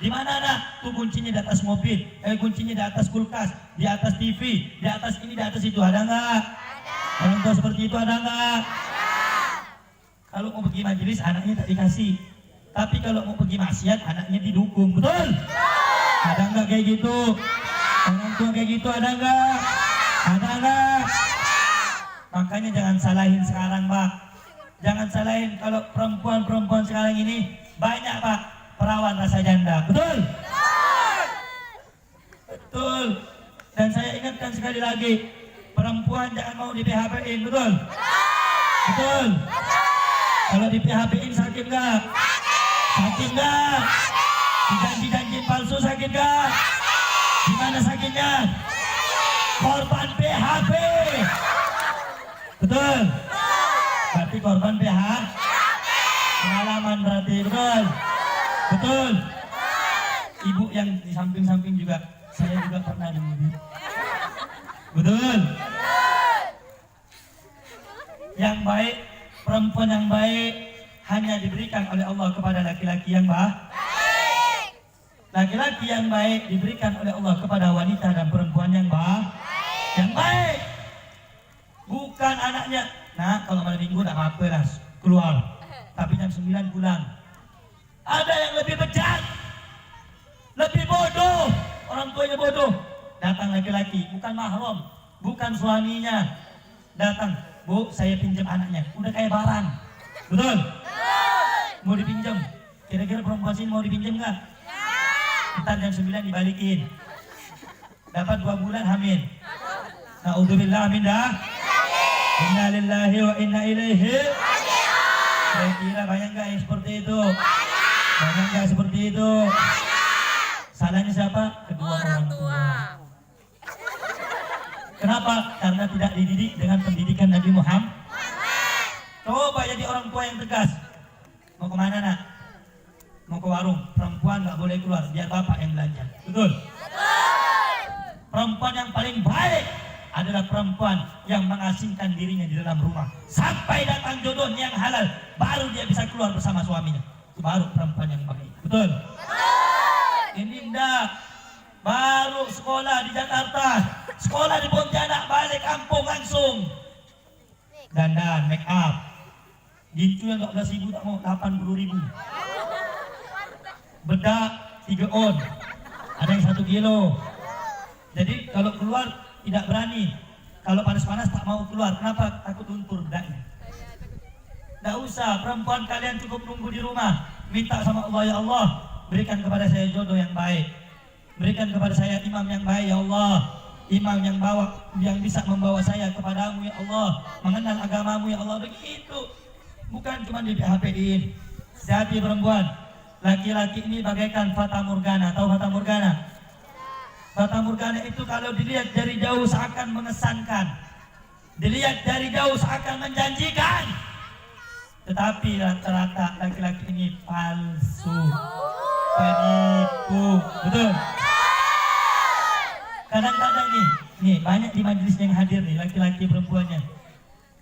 Di mana nak? Tuh kuncinya di atas mobil, kuncinya di atas kulkas, di atas TV, di atas ini, di atas itu. Ada nggak? Ada. Orang tua seperti itu ada nggak? Ada. Kalau mau pergi majelis, anaknya tak dikasih. Tapi kalau mau pergi maksiat, anaknya didukung. Betul? Ada nggak kayak gitu? Orang tua kayak gitu ada nggak? Ada nggak? Makanya jangan salahin sekarang, Pak. Jangan salahin kalau perempuan sekarang ini banyak, Pak, perawan rasa janda. Betul? Betul. Dan saya ingatkan sekali lagi, perempuan jangan mau di PHP-in. Betul? Betul. Kalau di PHP-in sakit nggak? Sakit nggak? Dijanji-janjiin palsu sakit nggak? Gimana sakitnya? Korban PHP. Betul? Berarti korban PHP. Pengalaman berarti. Betul? Betul? Ibu yang di samping-samping juga, saya juga pernah dulu. Betul? Yang baik, perempuan yang baik hanya diberikan oleh Allah kepada laki-laki yang baik. Laki-laki yang baik diberikan oleh Allah kepada wanita dan perempuan yang baik. Yang baik. Bukan anaknya. Nah, kalau malam minggu tak apa-apa lah, keluar. Tapi jam 9 pulang. Ada yang lebih bejat, lebih bodoh. Orang tuanya bodoh. Datang laki-laki, bukan mahram, bukan suaminya. Datang, Bu, saya pinjam anaknya. Udah kayak barang. Betul? Mau dipinjam. Kira-kira perempuan sini mau dipinjam nggak? Ntar jam 9 dibalikin. Dapat 2 bulan hamil. Na'udzubillah min dah. Inna lillahi wa inna ilaihi. Saya kira banyak nggak yang seperti itu? Banyak nggak seperti itu? Salahnya siapa? Kedua orang tua. Kenapa? Karena tidak dididik dengan pendidikan Nabi Muhammad. Coba jadi orang tua yang tegas. Mau kemana nak? Mau ke warung. Perempuan nggak boleh keluar, biar bapak yang belanja. Betul? Perempuan yang paling baik adalah perempuan yang mengasingkan dirinya di dalam rumah sampai datang jodohnya yang halal, baru dia bisa keluar bersama suaminya. Itu baru perempuan yang baik. Betul? Ini enggak. Baru sekolah di Jakarta, sekolah di Pontianak, balik kampung langsung dandan, make up. Gitu yang 12.000 tak mau, 80.000. Bedak 3 on, ada yang 1 kilo. Jadi kalau keluar tidak berani. Kalau panas-panas tak mau keluar. Kenapa? Takut luntur bedaknya. Tidak usah, perempuan kalian cukup nunggu di rumah. Minta sama Allah, ya Allah, berikan kepada saya jodoh yang baik. Berikan kepada saya imam yang baik, ya Allah. Imam yang bisa membawa saya kepadamu, ya Allah. Mengenal agamamu, ya Allah. Begitu. Bukan cuma di PHP-in. Hati perempuan. laki-laki ini bagaikan fata morgana. Tahu fata morgana? Fata morgana itu kalau dilihat dari jauh seakan mengesankan, dilihat dari jauh seakan menjanjikan, tetapi rata-rata laki-laki ini palsu, penipu. Betul? Kadang-kadang nih banyak di majelis yang hadir nih laki-laki perempuannya.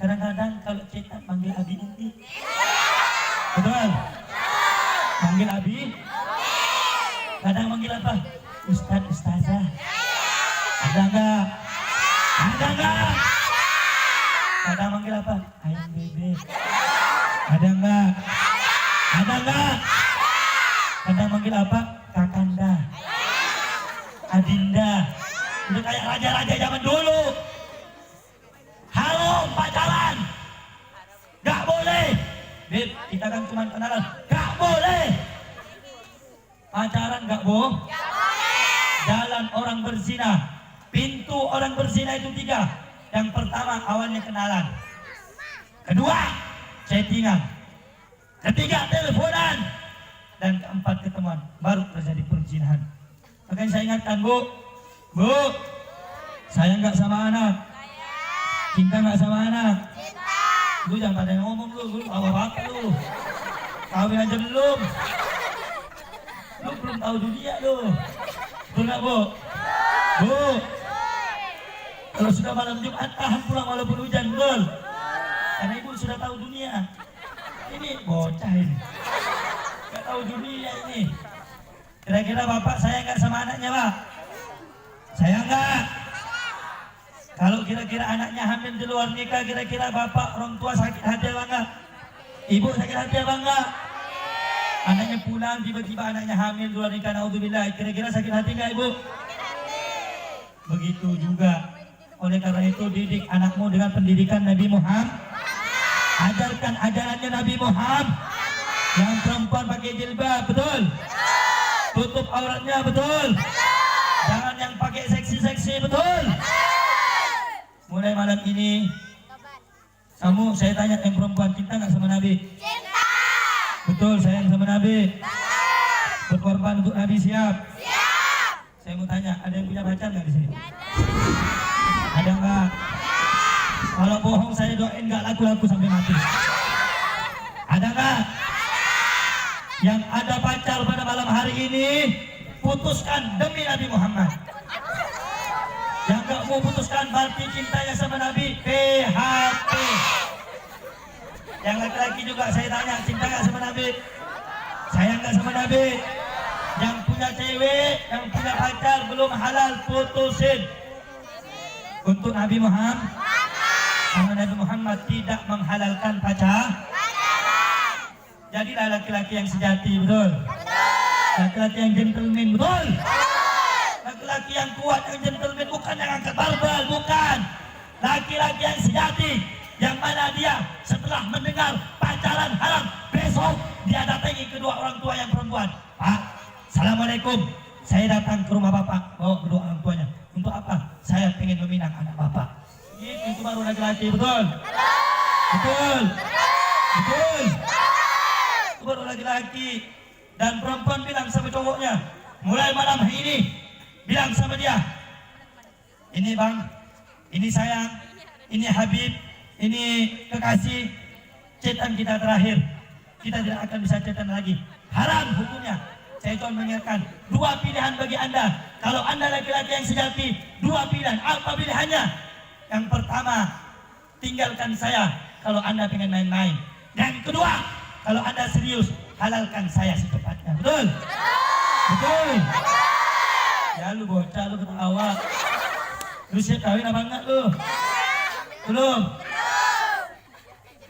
Kadang-kadang kalau cetak panggil abi inti. Betul? Panggil abi. Kadang manggil apa? Ustaz, ustazah. Ada enggak? Ada enggak? Kadang manggil apa? Ayang bebe. Ada enggak? Ada enggak? Kadang manggil apa? Kakanda. Adinda. Udah kayak raja-raja zaman dulu. Halo, pacaran. Gak boleh. Beb, kita kan cuma kenalan. Gak boleh. Pacaran gak boleh. Jalan orang berzina. Pintu orang berzina itu 3. Yang pertama awalnya kenalan. Kedua, chattingan. Ketiga, teleponan. Dan keempat, ketemuan. Baru terjadi perzinahan. Makanya saya ingatkan, Bu, sayang nggak sama anak? Cinta nggak sama anak? Lu jangan pada ngomong lu apa-apa lu. Kawin aja belum. Lu belum tahu dunia lu. Betul nggak, Bu? Bu, kalau sudah malam Jumat tahan pulang walaupun hujan, betul? Karena ibu sudah tahu dunia. Ini bocah ini. Nggak tahu dunia ini. Kira-kira bapak sayang nggak sama anaknya, Pak? Sayang nggak? Kalau kira-kira anaknya hamil di luar nikah, kira-kira bapak orang tua sakit hati apa enggak? Ibu sakit hati apa enggak? Anaknya pulang tiba-tiba anaknya hamil di luar nikah, naudzubillah, kira-kira sakit hati enggak, Ibu? Begitu juga. Oleh karena itu didik anakmu dengan pendidikan Nabi Muhammad. Ajarkan ajarannya Nabi Muhammad. Yang perempuan pakai jilbab, betul? Tutup auratnya, betul? Jangan yang pakai seksi-seksi, betul? Mulai malam ini, kamu saya tanya yang perempuan, cinta nggak sama Nabi? Cinta. Betul, sayang sama Nabi? Berkorban untuk Nabi, siap? Siap. Saya mau tanya, ada yang punya pacar nggak di sini? Ada nggak? Kalau bohong saya doain nggak laku-laku sampai mati. Ada nggak? Yang ada pacar pada malam hari ini, putuskan demi Nabi Muhammad. Yang gak mau putuskan berarti cintanya sama Nabi, PHP. Yang laki-laki juga saya tanya, cinta gak sama Nabi? Sayang gak sama Nabi? Yang punya cewek, yang punya pacar belum halal, putusin. Untuk Nabi Muhammad, karena Nabi Muhammad tidak menghalalkan pacar. Jadilah laki-laki yang sejati, betul? Laki-laki yang gentleman, betul? Laki-laki yang kuat, yang gentleman, bukan yang angkat barbel, bukan. Laki-laki yang sejati, yang mana dia setelah mendengar pacaran haram, besok dia datangi kedua orang tua yang perempuan. Pak, Assalamualaikum, saya datang ke rumah bapak, bawa kedua orang tuanya. Untuk apa? Saya pengen meminang anak bapak. Itu baru laki-laki, betul? Betul? Betul? Itu baru laki-laki. Dan perempuan bilang sama cowoknya, mulai malam ini, bilang sama dia, ini bang, ini sayang, ini Habib, ini kekasih, cetan kita terakhir, kita tidak akan bisa cetan lagi, haram hukumnya. Saya cuma mengingatkan, 2 pilihan bagi anda. Kalau anda laki-laki yang sejati, 2 pilihan. Apa pilihannya? Yang pertama, tinggalkan saya kalau anda pengen main-main. Yang kedua, kalau anda serius, halalkan saya secepatnya. Betul? Betul? Ya lu bocah, lu ketawa. Lu siap kawin apa enggak lu? Belum?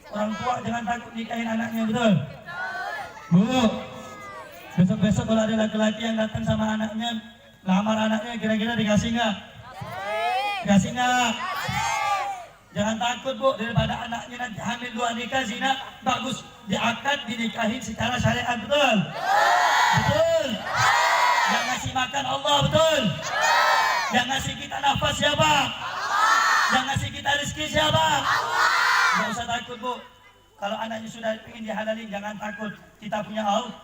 Orang tua jangan takut nikahin anaknya, betul? Bu, besok-besok kalau ada laki-laki yang datang sama anaknya, lamar anaknya, kira-kira dikasih nggak? Dikasih nggak? Jangan takut, Bu, daripada anaknya nanti hamil 2 nikah zina, bagus diakad, dinikahin secara syariat, betul? Betul? Yang ngasih makan Allah, betul? Yang ngasih kita nafas siapa? Yang ngasih kita rezeki siapa? Nggak usah takut, Bu. Kalau anaknya sudah ingin dihalalin, jangan takut. Kita punya Allah.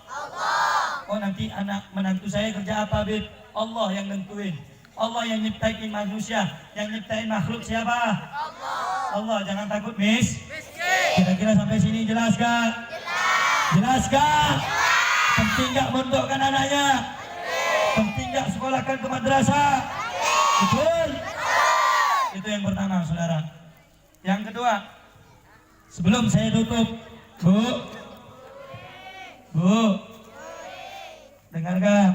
Oh nanti anak menantu saya kerja apa, Bib? Allah yang nentuin. Allah yang nyiptain manusia. Yang nyiptain makhluk siapa? Allah. Jangan takut, Miss. Kira-kira sampai sini jelas gak? Jelas gak? Penting gak mondokkan anaknya? Penting gak sekolahkan ke madrasah? Betul? Itu yang pertama, saudara. Yang kedua, sebelum saya tutup, Bu, dengar gak?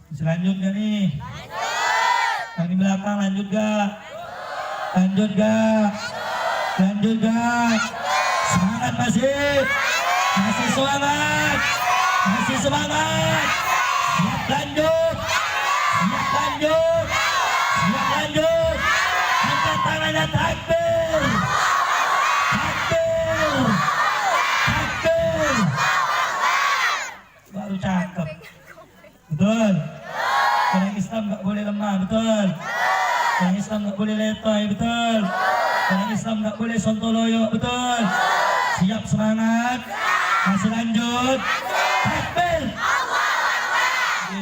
Selanjutnya nih, yang di belakang lanjut gak? Lanjut gak? Lanjut gak? Semangat masih? Masih semangat? Masih semangat? Siap lanjut? Siap lanjut? Siap lanjut? Angkat tangannya, takbir! Takbir! Takbir! Baru cakep. Betul? Orang Islam gak boleh lemah, betul? Orang Islam gak boleh letoy, betul? Orang Islam gak boleh sontoloyo, betul? Siap semangat? Masih lanjut? Takbir!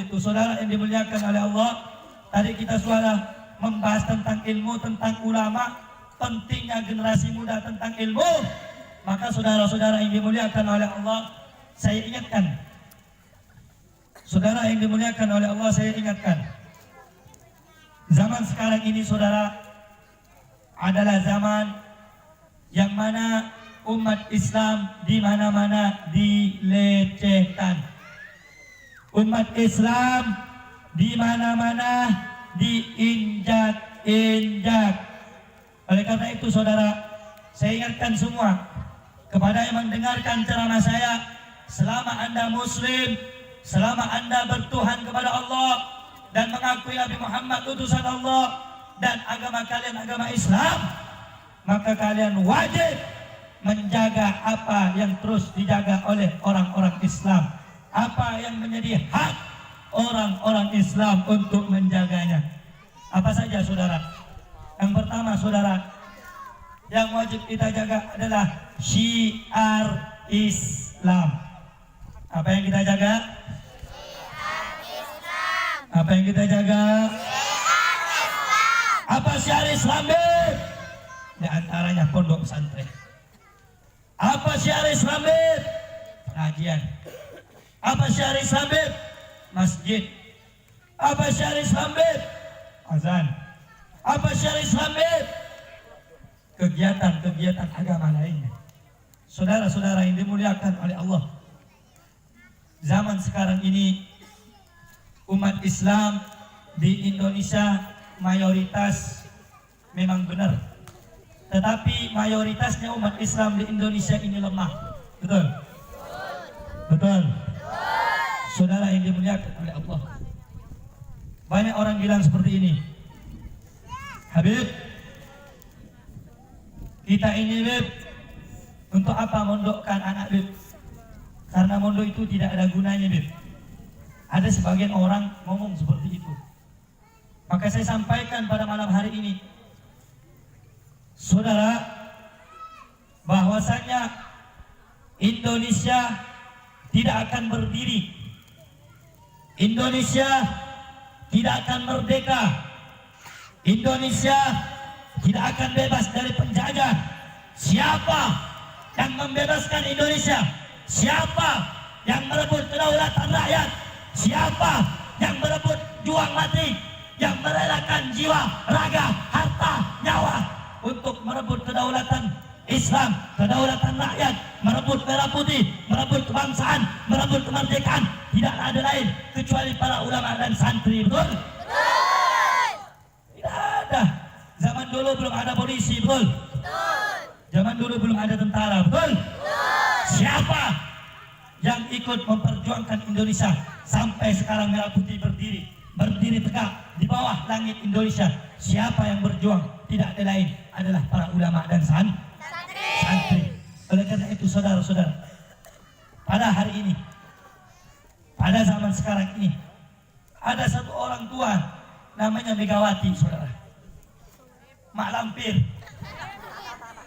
Itu saudara yang dimuliakan oleh Allah. Tadi kita sudah membahas tentang ilmu, tentang ulama, pentingnya generasi muda tentang ilmu. Maka saudara-saudara yang dimuliakan oleh Allah, saya ingatkan. Saudara yang dimuliakan oleh Allah, saya ingatkan. Zaman sekarang ini, saudara, adalah zaman yang mana umat Islam di mana-mana dilecehkan. Umat Islam di mana-mana diinjak-injak. Oleh karena itu, saudara, saya ingatkan semua kepada yang mendengarkan ceramah saya, selama Anda Muslim, selama Anda bertuhan kepada Allah dan mengakui Nabi Muhammad utusan Allah dan agama kalian agama Islam, maka kalian wajib menjaga apa yang terus dijaga oleh orang-orang Islam, apa yang menjadi hak orang-orang Islam untuk menjaganya. Apa saja, saudara? Yang pertama, saudara, yang wajib kita jaga adalah syiar Islam. Apa yang kita jaga? Apa yang kita jaga? Apa syiar Islam? Di antaranya pondok pesantren. Apa syiar Islam? Pengajian. Apa syiar Islam? Masjid. Apa syiar Islam? Azan. Apa syiar Islam? Kegiatan-kegiatan agama lainnya. Saudara-saudara yang dimuliakan oleh Allah, zaman sekarang ini umat Islam di Indonesia mayoritas memang benar, tetapi mayoritasnya umat Islam di Indonesia ini lemah. Betul? Betul? Saudara yang dimuliakan oleh Allah, banyak orang bilang seperti ini, Habib, kita ini, Bib, untuk apa mondokkan anak, Bib? Karena mondok itu tidak ada gunanya, Bib. Ada sebagian orang ngomong seperti itu. Maka saya sampaikan pada malam hari ini, saudara, bahwasanya Indonesia tidak akan berdiri, Indonesia tidak akan merdeka, Indonesia tidak akan bebas dari penjajah. Siapa yang membebaskan Indonesia? Siapa yang merebut kedaulatan rakyat? Siapa yang merebut juang mati, yang merelakan jiwa, raga, harta, nyawa untuk merebut kedaulatan Islam, kedaulatan rakyat, merebut merah putih, merebut kebangsaan, merebut kemerdekaan? Tidak ada lain kecuali para ulama dan santri. Betul? Tidak ada. Zaman dulu belum ada polisi, betul? Zaman dulu belum ada tentara, betul? Siapa yang ikut memperjuangkan Indonesia sampai sekarang merah putih berdiri tegak di bawah langit Indonesia? Siapa yang berjuang? Tidak ada lain, adalah para ulama dan santri. Oleh karena itu, saudara-saudara, pada hari ini, pada zaman sekarang ini, ada satu orang tua namanya Megawati, saudara, Mak Lampir.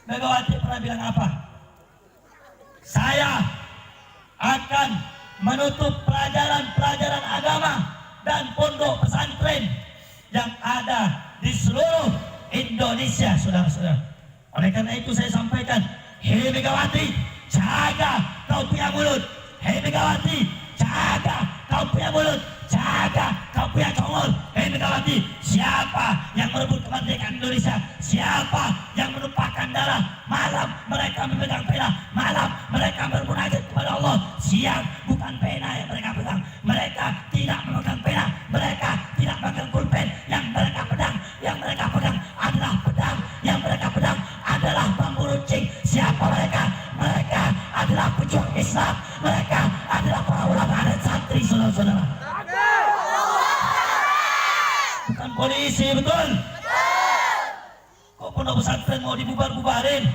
Megawati pernah bilang apa? Saya akan menutup pelajaran-pelajaran agama dan pondok pesantren yang ada di seluruh Indonesia, saudara-saudara. Oleh karena itu saya sampaikan, hei Megawati, jaga kau punya mulut. Hei Megawati, jaga kau punya mulut. Jaga kau punya congol. Hei Megawati, siapa yang merebut kemerdekaan Indonesia? Siapa yang menumpahkan darah? Malam mereka memegang pena, malam mereka bermunajat kepada Allah. Siang bukan pena yang mereka pegang, mereka tidak memegang pena, mereka tidak memegang pulpen. Yang mereka pegang adalah pedang. Yang mereka pedang adalah bambu runcing. Siapa mereka? Mereka adalah pejuang Islam. Mereka adalah para ulama dan santri, saudara-saudara. Bukan polisi, betul? Kok pondok pesantren mau dibubar-bubarin?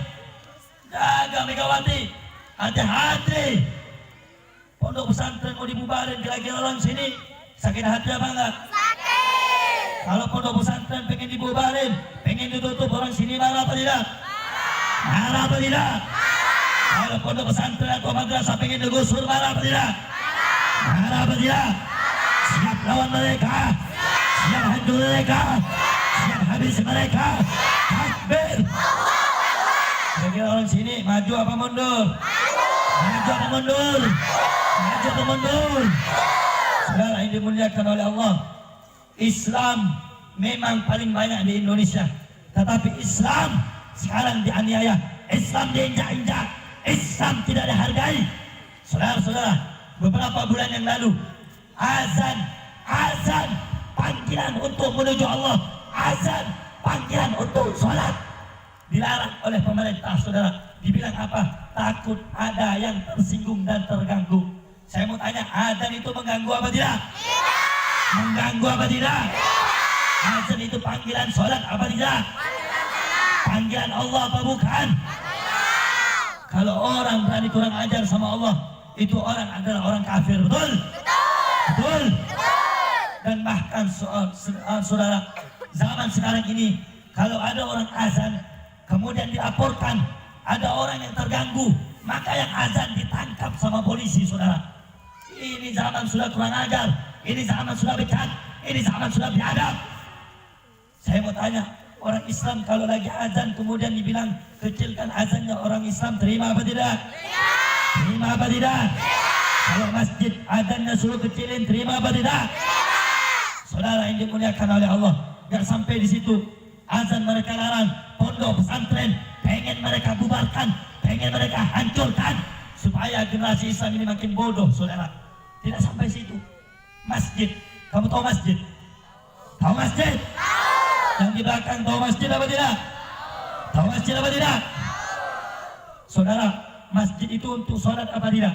Jaga Megawati, hati-hati. Pondok pesantren mau dibubarin, kira-kira orang sini sakit hati apa enggak? Sakit. Kalau pondok pesantren pengen dibubarin, pengen ditutup, orang sini marah apa tidak? Marah apa tidak? Kalau pondok pesantren atau madrasah pengen digusur, marah apa tidak? Marah apa tidak? Siap lawan mereka, siap hancur mereka, siap habis mereka. Takbir. Kira-kira orang sini maju apa mundur? Maju apa mundur? Maju apa mundur? Saudara yang dimuliakan oleh Allah, Islam memang paling banyak di Indonesia, tetapi Islam sekarang dianiaya, Islam diinjak-injak, Islam tidak dihargai. Saudara-saudara, beberapa bulan yang lalu azan panggilan untuk menuju Allah, azan panggilan untuk sholat dilarang oleh pemerintah, saudara. Dibilang apa? Takut ada yang tersinggung dan terganggu. Saya mau tanya, azan itu mengganggu apa tidak? Tidak. Mengganggu apa tidak? Tidak. Azan itu panggilan sholat apa tidak? Panggilan Allah apa bukan? Kalau orang berani kurang ajar sama Allah, itu orang adalah orang kafir, betul? Betul. Dan bahkan saudara, zaman sekarang ini, kalau ada orang azan kemudian dilaporkan ada orang yang terganggu, maka yang azan ditangkap sama polisi, saudara. Ini zaman sudah kurang ajar, ini zaman sudah becak, ini zaman sudah biadab. Saya mau tanya, orang Islam kalau lagi azan kemudian dibilang kecilkan azannya, orang Islam terima apa tidak? Terima apa tidak? Kalau masjid azannya suruh kecilin, terima apa tidak? Saudara yang dimuliakan oleh Allah, jangan sampai di situ azan mereka larang, pondok pesantren pengen mereka bubarkan, pengen mereka hancurkan supaya generasi Islam ini makin bodoh, saudara. Tidak sampai situ. Masjid, kamu tahu masjid? Tahu masjid? Yang di belakang tahu masjid apa tidak? Tahu masjid apa tidak? Saudara, masjid itu untuk sholat apa tidak?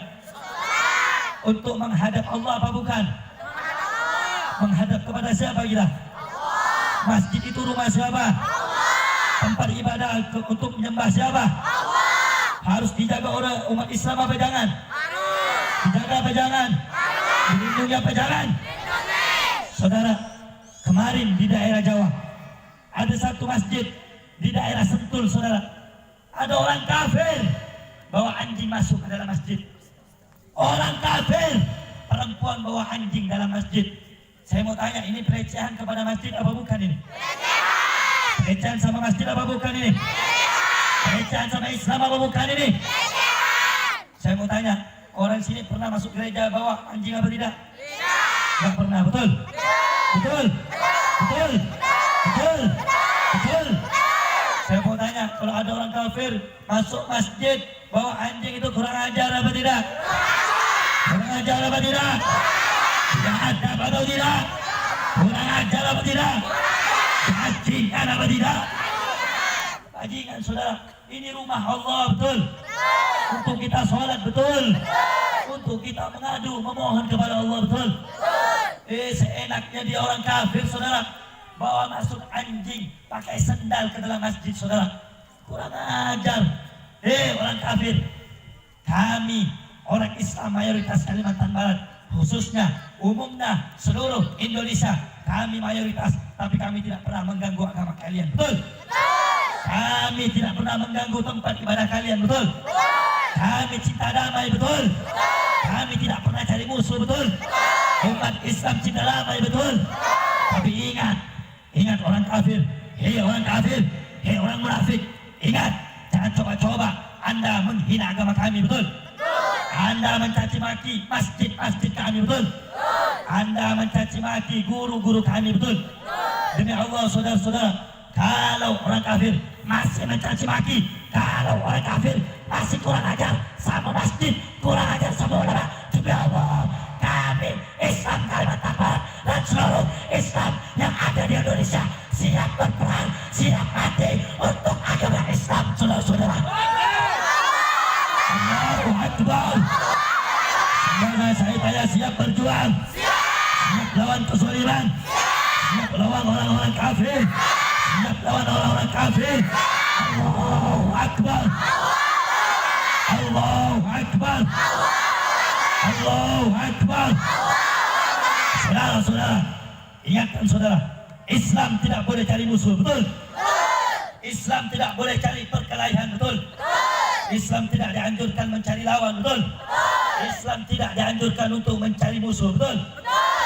Untuk menghadap Allah apa bukan? Menghadap kepada siapa kita? Masjid itu rumah siapa? Tempat ibadah untuk menyembah siapa? Harus dijaga oleh umat Islam apa jangan? Dijaga apa jangan? Dilindungi apa jangan? Saudara, kemarin di daerah Jawa ada satu masjid di daerah Sentul, saudara. Ada orang kafir bawa anjing masuk ke dalam masjid. Orang kafir, perempuan bawa anjing dalam masjid. Saya mau tanya, ini pelecehan kepada masjid apa bukan ini? Pelecehan sama masjid apa bukan ini? Pelecehan sama Islam apa bukan ini? Saya mau tanya, orang sini pernah masuk gereja bawa anjing apa tidak? Tidak pernah, betul? Betul? Betul? Betul? Betul? Saya mau tanya, kalau ada orang kafir masuk masjid bawa anjing, itu kurang ajar apa tidak? Kurang ajar apa tidak? Tidak adab atau tidak? Kurang ajar apa tidak? Bajingan apa tidak? Bajingan, saudara. Ini rumah Allah, betul? Untuk kita sholat, betul? Untuk kita mengadu, memohon kepada Allah, betul? Seenaknya dia orang kafir, saudara, bawa masuk anjing, pakai sendal ke dalam masjid, saudara. Kurang ajar. Orang kafir. Kami orang Islam mayoritas Kalimantan Barat, khususnya umumnya seluruh Indonesia, kami mayoritas, tapi kami tidak pernah mengganggu agama kalian, betul? Kami tidak pernah mengganggu tempat ibadah kalian, betul? Kami cinta damai, betul? Kami tidak pernah cari musuh, betul? Umat Islam cinta damai, betul? Tapi ingat orang kafir, hei orang kafir, hei orang munafik, ingat, jangan coba-coba Anda menghina agama kami, betul? Anda mencaci maki masjid-masjid kami, betul? Anda mencaci maki guru-guru kami, betul? Demi Allah, saudara-saudara, kalau orang kafir masih mencaci maki, kalau orang kafir masih kurang ajar sama masjid, kurang ajar sama ulama, demi Allah, kami Islam Kalimantan Barat dan seluruh Islam yang ada di Indonesia siap berperang, siap mati untuk agama Islam, saudara-saudara. Allahu Akbar. Semoga saya tanya, siap berjuang, siap lawan kezaliman, siap lawan orang-orang kafir, siap lawan orang-orang kafir. Allahu Akbar. Allahu Akbar. Allahu Akbar. Saudara-saudara, ingatkan saudara, Islam tidak boleh cari musuh, betul? Islam tidak boleh cari perkelahian, betul? Islam tidak dianjurkan mencari lawan, betul? Islam tidak dianjurkan untuk mencari musuh, betul?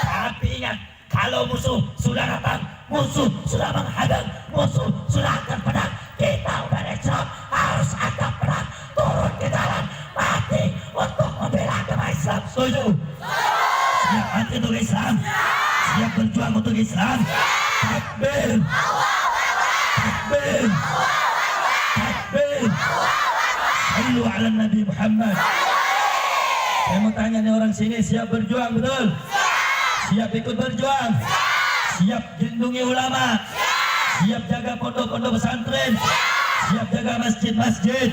Tapi ingat, kalau musuh sudah datang, musuh sudah menghadang, musuh sudah angkat pedang, kita umat Islam harus angkat pedang, turun ke jalan, mati untuk membela agama Islam. Setuju? Siap mati untuk Islam, siap berjuang untuk Islam. Takbir, takbir, takbir. Sallu ala Nabi Muhammad. Saya mau tanya nih, orang sini siap berjuang, betul? Siap ikut berjuang, siap lindungi ulama, siap jaga pondok-pondok pesantren, siap jaga masjid-masjid.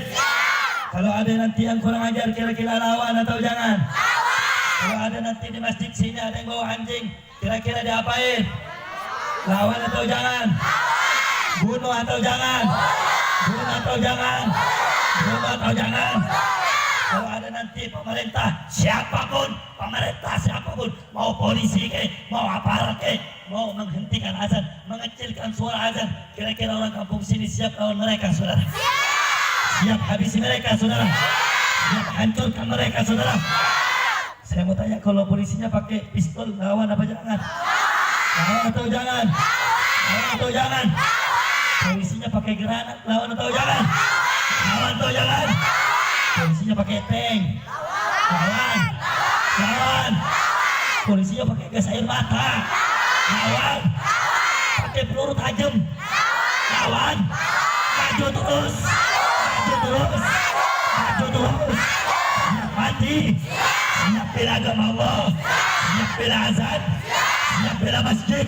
Kalau ada nanti yang kurang ajar, kira-kira lawan atau jangan? Kalau ada nanti di masjid sini ada yang bawa anjing, kira-kira diapain? Lawan atau jangan? Bunuh atau jangan? Bunuh atau jangan? Bunuh atau jangan? Kalau ada nanti pemerintah, siapapun, pemerintah siapapun, mau polisi ke, mau aparat ke, mau menghentikan azan, mengecilkan suara azan, kira-kira orang kampung sini siap lawan mereka, saudara? Siap habisi mereka, saudara? Siap hancurkan mereka, saudara? Saya mau tanya, kalau polisinya pakai pistol, lawan apa jangan? Lawan atau jangan? Lawan atau jangan? Polisinya pakai granat, lawan atau jangan? Lawan atau jangan? Polisinya pakai tank, lawan, lawan. Polisinya pakai gas air mata, lawan. Pakai peluru tajam, lawan. Maju terus, maju terus, maju terus. Siap mati, siap bela agama Allah, siap bela azan, siap bela masjid.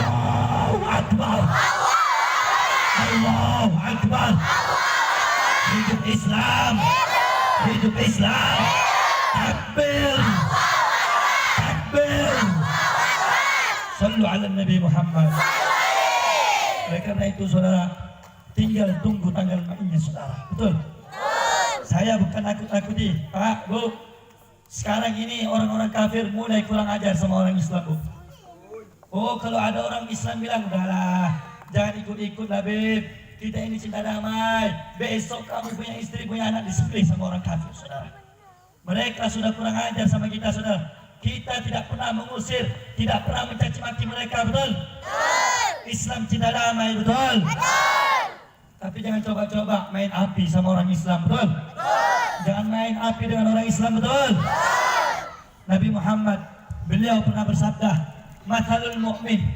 Allahu Akbar, Allahu Akbar. Hidup Islam, hidup Islam. Takbir, takbir. Sallu ala Nabi Muhammad. Oleh karena itu saudara, tinggal tunggu tanggal mainnya saudara, betul? Saya bukan nakut-nakuti, Pak, Bu. Sekarang ini orang-orang kafir mulai kurang ajar sama orang Islam, Bu. Oh, kalau ada orang Islam bilang, udahlah, jangan ikut-ikut lah, Beb. Kita ini cinta damai. Besok kamu punya istri, punya anak disembelih sama orang kafir, saudara. Mereka sudah kurang ajar sama kita, saudara. Kita tidak pernah mengusir, tidak pernah mencaci maki mereka, betul? Islam cinta damai, betul? Tapi jangan coba-coba main api sama orang Islam, betul? Jangan main api dengan orang Islam, betul? Nabi Muhammad, beliau pernah bersabda, "Mathalul mu'min,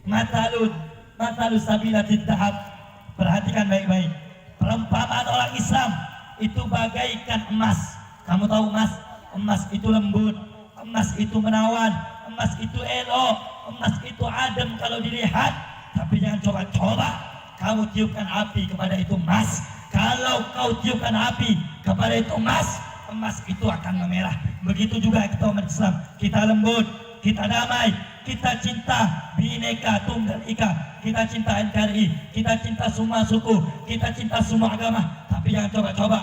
matalus sabilatid dahab." Perhatikan baik-baik. Perumpamaan orang Islam itu bagaikan emas. Kamu tahu emas? Emas itu lembut, emas itu menawan, emas itu elok, emas itu adem kalau dilihat. Tapi jangan coba-coba kamu tiupkan api kepada itu emas. Kalau kau tiupkan api kepada itu emas, emas itu akan memerah. Begitu juga kita umat Islam. Kita lembut, kita damai, kita cinta Bhinneka Tunggal Ika, kita cinta NKRI, kita cinta semua suku, kita cinta semua agama. Tapi jangan coba-coba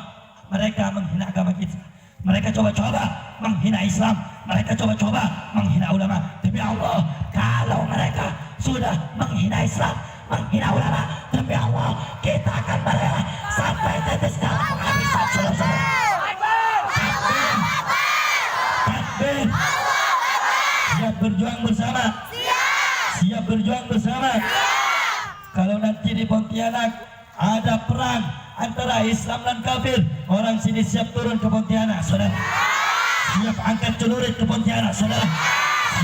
mereka menghina agama kita. Mereka coba-coba menghina Islam, mereka coba-coba menghina ulama. Demi Allah, kalau mereka sudah menghina Islam, menghina ulama, demi Allah, kita akan merela sampai tetes darah penghabisan, saudara-saudara. Pontianak ada perang antara Islam dan kafir. Orang sini siap turun ke Pontianak, saudara. Siap angkat celurit ke Pontianak, saudara.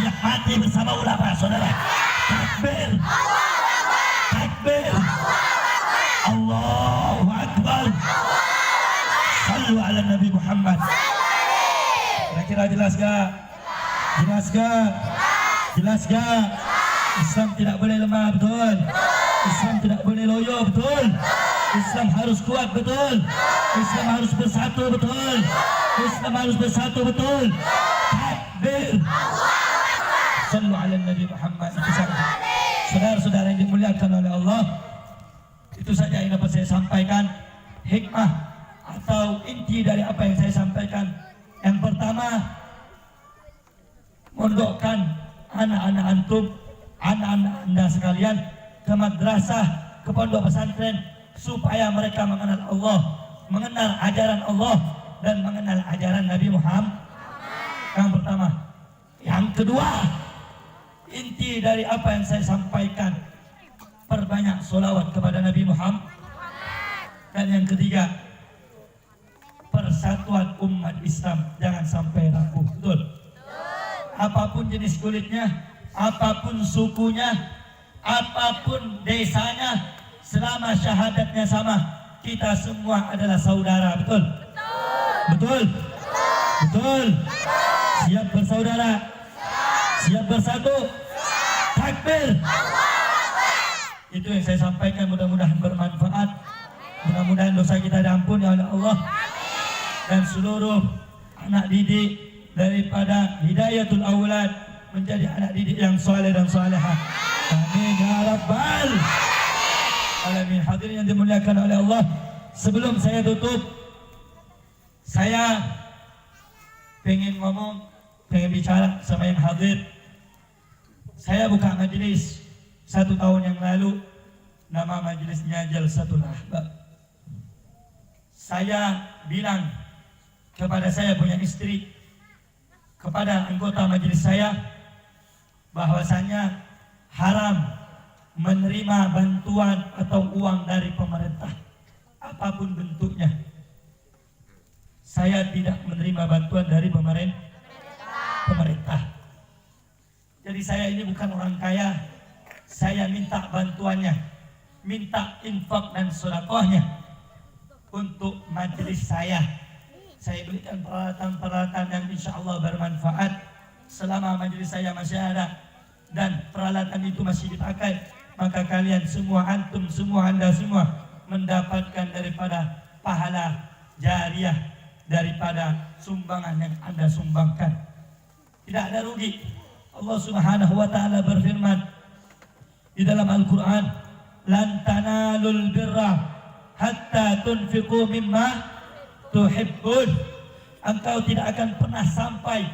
Siap mati bersama ulama, saudara. Takbir, takbir, Allahu Akbar. Sallu ala Nabi Muhammad. Kira-kira jelas gak? Jelas gak? Jelas gak? Islam tidak boleh lemah, betul? Islam tidak boleh loyo, betul? Islam harus kuat, betul? Islam harus bersatu, betul? Islam harus bersatu, betul? Takbir. Sallu ala Nabi Muhammad. Itu saja. Saudara-saudara yang dimuliakan oleh Allah, itu saja yang dapat saya sampaikan. Hikmah atau inti dari apa yang saya sampaikan. Yang pertama, mondokkan anak-anak antum, anak-anak anda sekalian ke madrasah, ke pondok pesantren, supaya mereka mengenal Allah, mengenal ajaran Allah, dan mengenal ajaran Nabi Muhammad. Yang pertama. Yang kedua, inti dari apa yang saya sampaikan, perbanyak sholawat kepada Nabi Muhammad. Dan yang ketiga, persatuan umat Islam jangan sampai rapuh, betul? Apapun jenis kulitnya, apapun sukunya, apapun desanya, selama syahadatnya sama, kita semua adalah saudara, betul? Betul? Betul? Siap bersaudara? Siap bersatu? Takbir! Itu yang saya sampaikan, mudah-mudahan bermanfaat. Mudah-mudahan dosa kita diampuni oleh Allah. Dan seluruh anak didik daripada Hidayatul Aulad menjadi anak didik yang soleh dan solehah. Amin ya rabbal alamin. Hadirin yang dimuliakan oleh Allah, sebelum saya tutup, saya pengen ngomong, pengen bicara sama yang hadir. Saya buka majelis 1 tahun yang lalu, nama majelisnya Jalsatul Ahbab. Saya bilang kepada saya punya istri, kepada anggota majelis saya, bahwasanya haram menerima bantuan atau uang dari pemerintah, apapun bentuknya. Saya tidak menerima bantuan dari pemerintah. Jadi saya ini bukan orang kaya. Saya minta bantuannya, minta infak dan sedekahnya untuk majelis saya. Saya berikan peralatan-peralatan yang insya Allah bermanfaat selama majelis saya masih ada, dan peralatan itu masih dipakai. Maka kalian semua, antum semua, anda semua mendapatkan daripada pahala jariah daripada sumbangan yang anda sumbangkan. Tidak ada rugi. Allah Subhanahu wa ta'ala berfirman di dalam Al-Quran, lan tanalul birra hatta tunfiqu mimma tuhibbun. Engkau tidak akan pernah sampai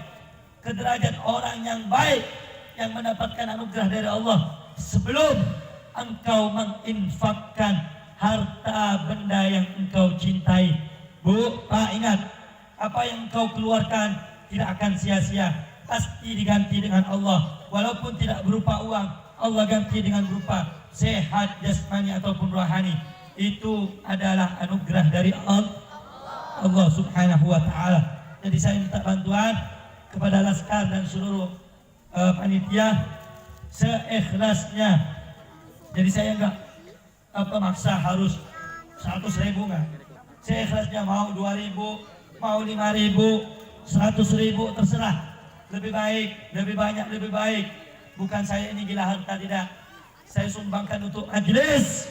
ke derajat orang yang baik yang mendapatkan anugerah dari Allah sebelum engkau menginfakkan harta benda yang engkau cintai. Bu, Pak, ingat, apa yang engkau keluarkan tidak akan sia-sia, pasti diganti dengan Allah. Walaupun tidak berupa uang, Allah ganti dengan berupa sehat jasmani ataupun rohani. Itu adalah anugerah dari Allah Subhanahu wa ta'ala. Jadi saya minta bantuan kepada Laskar dan seluruh panitia seikhlasnya. Jadi saya enggak maksa harus 100.000, enggak. Seikhlasnya, mau 2.000, mau 5.000, 100.000, terserah. Lebih baik, lebih banyak, lebih baik. Bukan saya ini gila harta, tidak. Saya sumbangkan untuk majelis,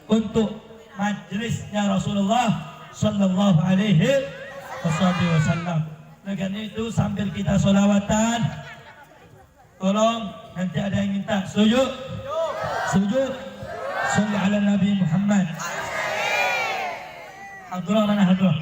untuk majelisnya Rasulullah Sallallahu Alaihi Wasallam. Dengan itu sambil kita sholawatan, tolong nanti ada yang minta sujud, sujud, salli ala Nabi Muhammad. Hadrah mana hadrah?